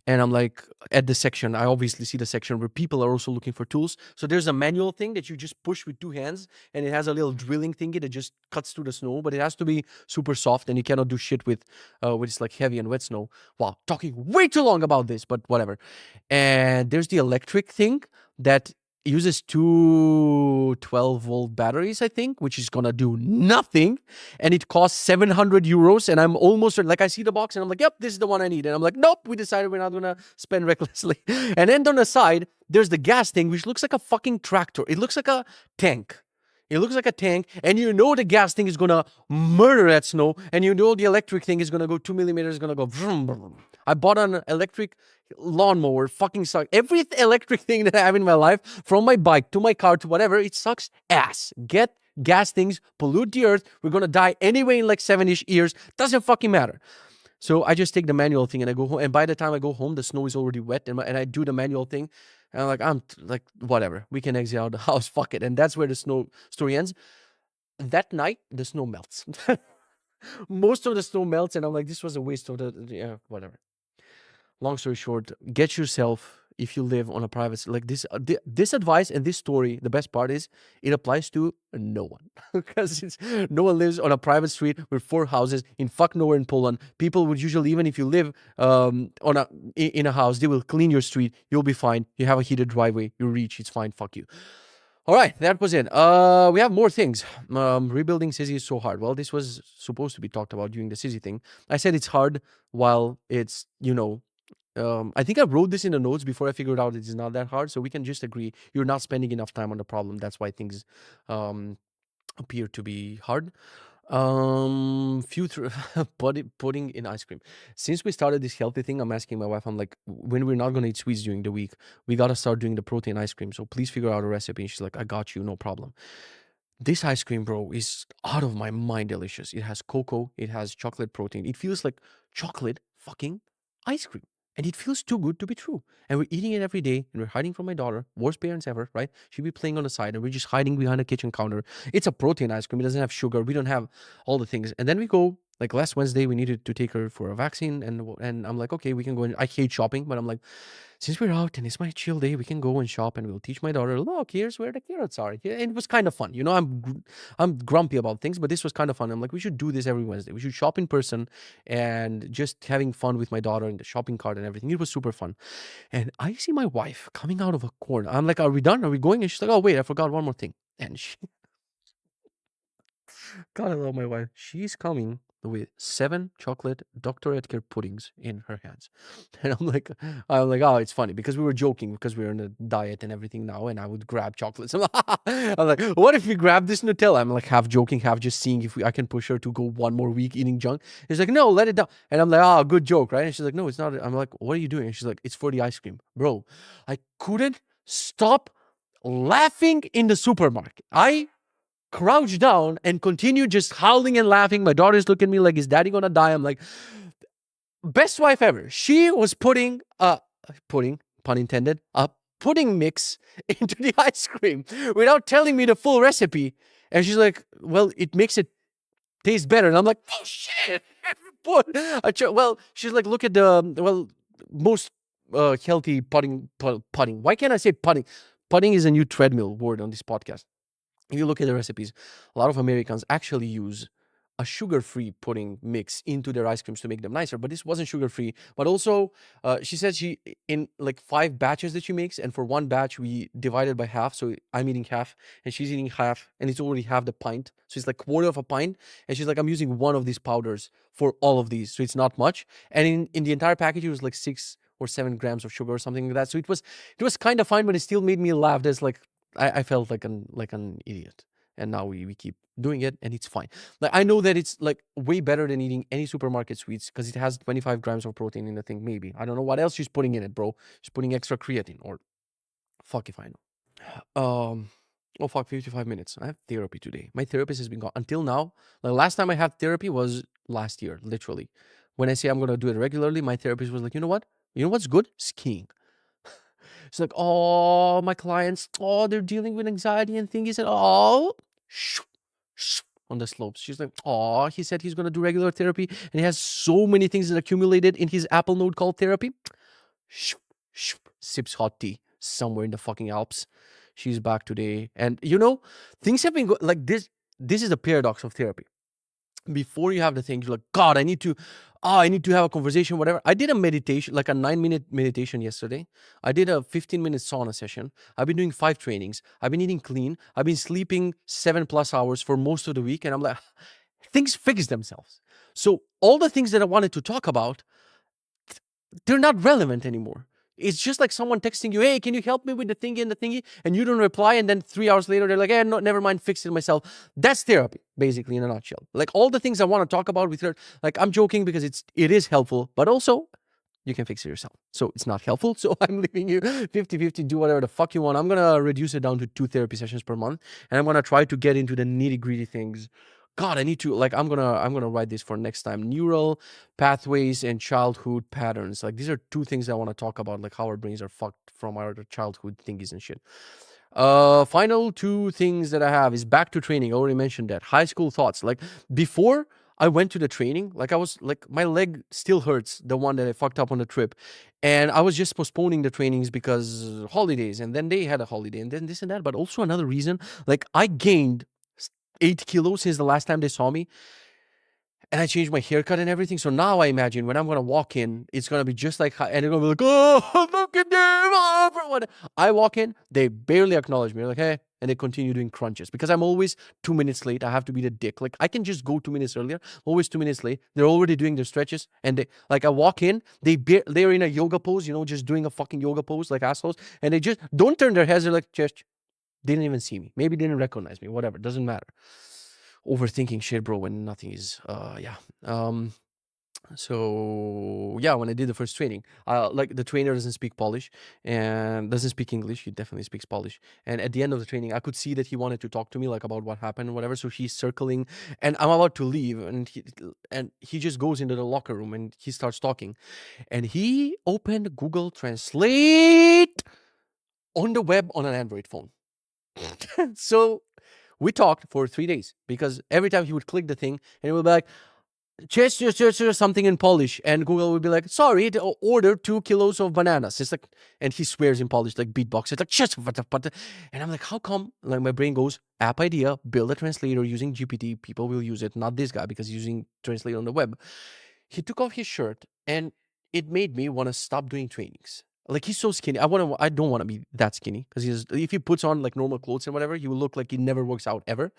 And I'm like, at the section, I obviously see the section where people are also looking for tools. So there's a manual thing that you just push with 2 hands, and it has a little drilling thingy that just cuts through the snow, but it has to be super soft, and you cannot do shit with it's like heavy and wet snow. Wow, talking way too long about this, but whatever. And there's the electric thing that uses 2 12-volt batteries, I think, which is gonna do nothing, and it costs 700 euros. And I'm almost like, I see the box and I'm like, yep, this is the one I need. And I'm like, nope, we decided we're not gonna spend recklessly. And then on the side, there's the gas thing, which looks like a fucking tractor. It looks like a tank. It looks like a tank, and you know the gas thing is gonna murder that snow, and you know the electric thing is gonna go 2 millimeters, gonna go vroom, vroom. I bought an electric lawnmower, fucking sucks. Every electric thing that I have in my life, from my bike to my car to whatever, it sucks ass. Get gas things, pollute the earth. We're gonna die anyway in like 7-ish years. Doesn't fucking matter. So I just take the manual thing and I go home. And by the time I go home, the snow is already wet, and I do the manual thing. And I'm like, whatever. We can exit out the house. Fuck it. And that's where the snow story ends. That night, the snow melts. Most of the snow melts, and I'm like, this was a waste of yeah, whatever. Long story short, get yourself, if you live on a private, like this, this advice and this story, the best part is it applies to no one, because no one lives on a private street with 4 houses in fuck nowhere in Poland. People would usually, even if you live in a house, they will clean your street. You'll be fine. You have a heated driveway. You reach, it's fine. Fuck you. All right, that was it. We have more things. Rebuilding Sizzy is so hard. Well, this was supposed to be talked about during the Sizzy thing. I said it's hard while it's, I think I wrote this in the notes before I figured out it is not that hard. So we can just agree you're not spending enough time on the problem. That's why things appear to be hard. Future pudding in ice cream. Since we started this healthy thing, I'm asking my wife, I'm like, when we're not gonna eat sweets during the week, we gotta start doing the protein ice cream. So please figure out a recipe. And she's like, I got you, no problem. This ice cream, bro, is out of my mind delicious. It has cocoa, it has chocolate protein. It feels like chocolate fucking ice cream. And it feels too good to be true. And we're eating it every day, and we're hiding from my daughter. Worst parents ever, right? She'd be playing on the side, and we're just hiding behind a kitchen counter. It's a protein ice cream. It doesn't have sugar. We don't have all the things. And then we go, like last Wednesday, we needed to take her for a vaccine. And I'm like, okay, we can go. I hate shopping, but I'm like, since we're out and it's my chill day, we can go and shop, and we'll teach my daughter, look, here's where the carrots are. And it was kind of fun. I'm grumpy about things, but this was kind of fun. I'm like, we should do this every Wednesday. We should shop in person and just having fun with my daughter in the shopping cart and everything. It was super fun. And I see my wife coming out of a corner. I'm like, are we done? Are we going? And she's like, oh, wait, I forgot one more thing. And she, God, I love my wife. She's coming with 7 chocolate Dr. Edgar puddings in her hands. And I'm like, oh, it's funny because we were joking because we are on a diet and everything now, and I would grab chocolates. I'm like, what if we grab this Nutella? I'm like half joking, half just seeing if I can push her to go one more week eating junk. She's like, no, let it down. And I'm like, oh, good joke, right? And she's like, no, it's not. I'm like, what are you doing? And she's like, it's for the ice cream. Bro, I couldn't stop laughing in the supermarket. I crouched down and continued just howling and laughing. My daughter's looking at me like, is daddy gonna die? I'm like, best wife ever. She was putting pudding, pun intended, a pudding mix into the ice cream without telling me the full recipe. And she's like, well, it makes it taste better. And I'm like, oh shit. Well, she's like, look at the most healthy pudding. Why can't I say pudding? Pudding is a new treadmill word on this podcast. If you look at the recipes, a lot of Americans actually use a sugar-free pudding mix into their ice creams to make them nicer. But this wasn't sugar-free. But also, she said she in like 5 batches that she makes, and for one batch we divided by half. So I'm eating half, and she's eating half, and it's already half the pint. So it's like quarter of a pint. And she's like, I'm using one of these powders for all of these, so it's not much. And in the entire package, it was like 6 or 7 grams of sugar or something like that. So it was kind of fine, but it still made me laugh. There's like I felt like an idiot, and now we keep doing it, and it's fine. Like I know that it's like way better than eating any supermarket sweets because it has 25 grams of protein in the thing. Maybe I don't know what else she's putting in it, bro. She's putting extra creatine, or fuck if I know. Oh fuck, 55 minutes. I have therapy today. My therapist has been gone until now. Like last time I had therapy was last year, literally. When I say I'm gonna do it regularly, my therapist was like, you know what? You know what's good? Skiing. It's like, oh, my clients, oh, they're dealing with anxiety and things. He said, oh, on the slopes. She's like, oh, he said he's going to do regular therapy. And he has so many things that accumulated in his Apple Note called therapy. Sips hot tea somewhere in the fucking Alps. She's back today. And, things have been like this. This is the paradox of therapy. Before you have the thing, you're like, God, I need to have a conversation, whatever. I did a meditation, like a 9-minute meditation yesterday. I did a 15-minute sauna session. I've been doing 5 trainings. I've been eating clean. I've been sleeping 7+ hours for most of the week. And I'm like, things fix themselves. So all the things that I wanted to talk about, they're not relevant anymore. It's just like someone texting you, hey, can you help me with the thingy and the thingy? And you don't reply. And then 3 hours later, they're like, hey, no, never mind, fix it myself. That's therapy, basically, in a nutshell. Like all the things I want to talk about with her, like I'm joking because it is helpful, but also you can fix it yourself. So it's not helpful. So I'm leaving you 50-50, do whatever the fuck you want. I'm going to reduce it down to 2 therapy sessions per month. And I'm going to try to get into the nitty gritty things. God, I need to, like, I'm gonna write this for next time. Neural pathways and childhood patterns. Like, these are 2 things I want to talk about, like how our brains are fucked from our childhood thingies and shit. Final 2 things that I have is back to training. I already mentioned that. High school thoughts. Like, before I went to the training, like I was like, my leg still hurts, the one that I fucked up on the trip. And I was just postponing the trainings because holidays, and then they had a holiday, and then this and that. But also another reason, like I gained 8 kilos since the last time they saw me. And I changed my haircut and everything. So now I imagine when I'm going to walk in, it's going to be just like, and they're going to be like, oh, look at them. Oh, I walk in, they barely acknowledge me. They're like, hey. And they continue doing crunches because I'm always 2 minutes late. I have to be the dick. Like I can just go 2 minutes earlier, always 2 minutes late. They're already doing their stretches. And they, like I walk in, they're in a yoga pose, just doing a fucking yoga pose like assholes. And they just don't turn their heads. They're like, just didn't even see me. Maybe didn't recognize me. Whatever. Doesn't matter. Overthinking shit, bro, when nothing is, yeah. So yeah, when I did the first training, like the trainer doesn't speak Polish and doesn't speak English. He definitely speaks Polish. And at the end of the training, I could see that he wanted to talk to me, like about what happened and whatever. So he's circling, and I'm about to leave, and he just goes into the locker room and he starts talking, and he opened Google Translate on the web on an Android phone. So we talked for 3 days because every time he would click the thing and it would be like, something in Polish, and Google would be like, sorry, order 2 kilos of bananas. It's like, and he swears in Polish, like beatbox. It's like, and I'm like, how come? Like my brain goes, app idea, build a translator using GPT. People will use it, not this guy because he's using translate on the web. He took off his shirt, and it made me want to stop doing trainings. Like he's so skinny. I don't want to be that skinny because if he puts on like normal clothes and whatever, he will look like he never works out ever.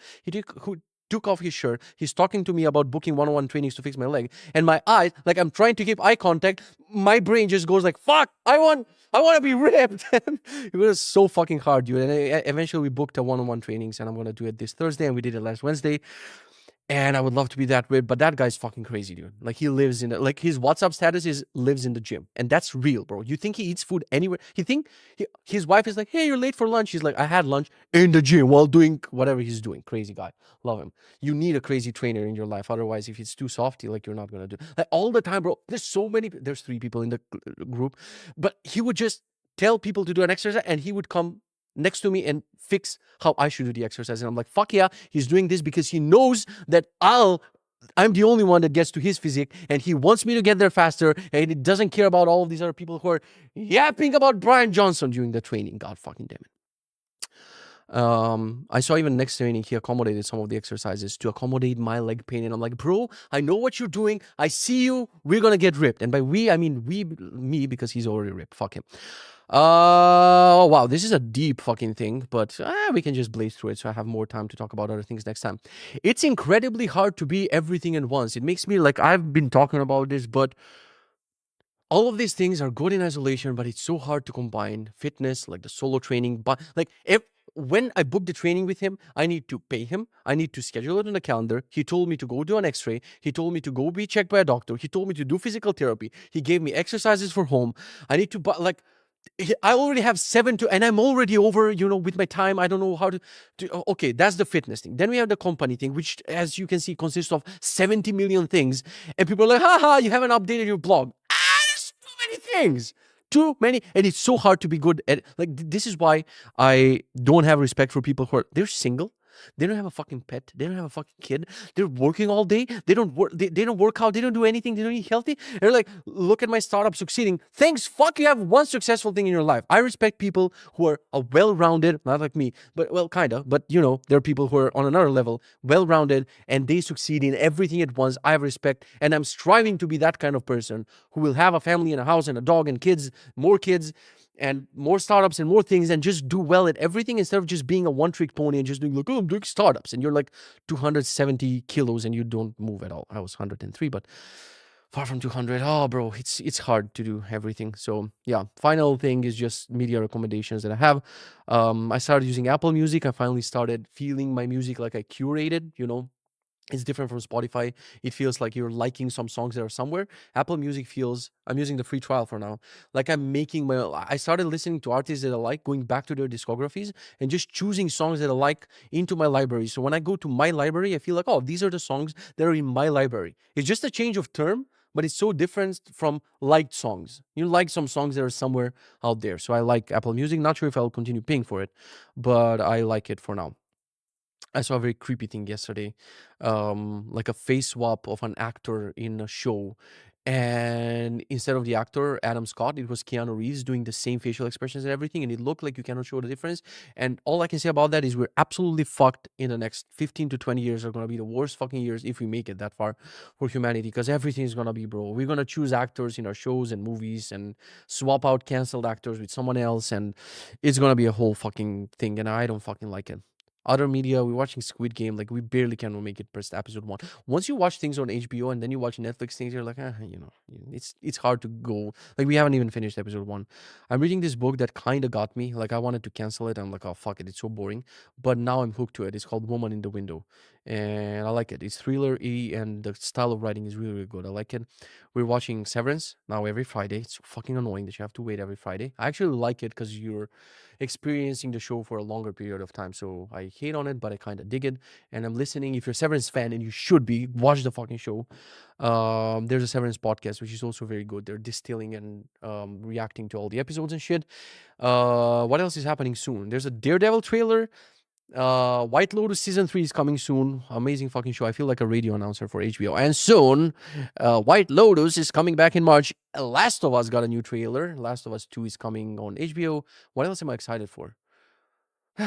took off his shirt. He's talking to me about booking one-on-one trainings to fix my leg. And my eyes, like I'm trying to keep eye contact, my brain just goes like, fuck, I want to be ripped. It was so fucking hard, dude. And eventually we booked a one-on-one trainings, and I'm going to do it this Thursday, and we did it last Wednesday. And I would love to be that weird, but that guy's fucking crazy, dude. Like he lives in like his WhatsApp status is lives in the gym, and that's real, bro. You think he eats food anywhere? His wife is like, hey, you're late for lunch. He's like, I had lunch in the gym while doing whatever he's doing. Crazy guy, love him. You need a crazy trainer in your life, otherwise, if it's too softy, like you're not gonna do like all the time, bro. There's so many. There's 3 people in the group, but he would just tell people to do an exercise, and he would come next to me and fix how I should do the exercise. And I'm like, fuck yeah, he's doing this because he knows that I'm the only one that gets to his physique, and he wants me to get there faster, and he doesn't care about all of these other people who are yapping about Brian Johnson during the training. God fucking damn it. I saw even next training he accommodated some of the exercises to accommodate my leg pain, and I'm like, bro, I know what you're doing. I see you. We're gonna get ripped, and by we I mean me, because he's already ripped. Fuck him. Wow, this is a deep fucking thing, but we can just blaze through it so I have more time to talk about other things next time. It's incredibly hard to be everything at once. It makes me like, I've been talking about this, but all of these things are good in isolation, but it's so hard to combine fitness, like the solo training. But like, if when I book the training with him, I need to pay him. I need to schedule it on the calendar. He told me to go do an x-ray. He told me to go be checked by a doctor. He told me to do physical therapy. He gave me exercises for home. I need to buy, like, I already have 7 to, and I'm already over, with my time. I don't know how to, okay, that's the fitness thing. Then we have the company thing, which, as you can see, consists of 70 million things. And people are like, haha, you haven't updated your blog. There's too many things. Too many. And it's so hard to be good at, like, this is why I don't have respect for people who they're single. They don't have a fucking pet. They don't have a fucking kid. They're working all day. They don't work. They don't work out. They don't do anything. They don't eat healthy. They're like, look at my startup succeeding. Thanks. Fuck, you have one successful thing in your life. I respect people who are well-rounded, not like me, but well, kind of. But there are people who are on another level, well-rounded, and they succeed in everything at once. I have respect, and I'm striving to be that kind of person who will have a family and a house and a dog and kids, more kids, and more startups and more things, and just do well at everything instead of just being a one-trick pony and just doing like, oh, I'm doing startups, and you're like 270 kilos and you don't move at all. I was 103, but far from 200. Oh, bro, it's hard to do everything. So yeah, final thing is just media recommendations that I have. I started using Apple Music. I finally started feeling my music like I curated, It's different from Spotify. It feels like you're liking some songs that are somewhere. Apple Music feels, I'm using the free trial for now, like I'm making I started listening to artists that I like, going back to their discographies and just choosing songs that I like into my library. So when I go to my library, I feel like, oh, these are the songs that are in my library. It's just a change of term, but it's so different from liked songs. You like some songs that are somewhere out there. So I like Apple Music. Not sure if I'll continue paying for it, but I like it for now. I saw a very creepy thing yesterday, like a face swap of an actor in a show. And instead of the actor, Adam Scott, it was Keanu Reeves doing the same facial expressions and everything. And it looked like you cannot show the difference. And all I can say about that is we're absolutely fucked in the next 15 to 20 years are going to be the worst fucking years if we make it that far for humanity. Because everything is going to be, bro. We're going to choose actors in our shows and movies and swap out canceled actors with someone else. And it's going to be a whole fucking thing. And I don't fucking like it. Other media, we're watching Squid Game, like we barely can make it past episode 1. Once you watch things on HBO and then you watch Netflix things, you're like, it's hard to go. Like we haven't even finished episode 1. I'm reading this book that kind of got me. Like I wanted to cancel it. I'm like, oh fuck it, it's so boring. But now I'm hooked to it. It's called Woman in the Window, and I like it. It's thriller-y and the style of writing is really, really good. I like it. We're watching Severance now every Friday. It's so fucking annoying that you have to wait every Friday. I actually like it because you're experiencing the show for a longer period of time. So I hate on it, but I kind of dig it. And I'm listening. If you're a Severance fan, and you should be, watch the fucking show. There's a Severance podcast, which is also very good. They're distilling and reacting to all the episodes and shit. What else is happening soon? There's a Daredevil trailer. White Lotus season 3 is coming soon. Amazing fucking show. I feel like a radio announcer for HBO. And soon, White Lotus is coming back in March. Last of Us got a new trailer. Last of Us 2 is coming on HBO. What else am I excited for?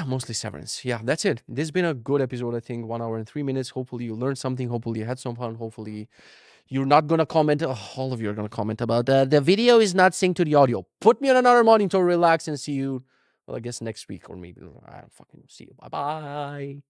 Mostly Severance. Yeah, that's it. This has been a good episode, I think. 1 hour and 3 minutes. Hopefully you learned something. Hopefully you had some fun. Hopefully you're not going to comment. Oh, all of you are going to comment about the video is not synced to the audio. Put me on another monitor, relax, and see you, well, I guess next week or maybe I don't fucking see you. Bye-bye.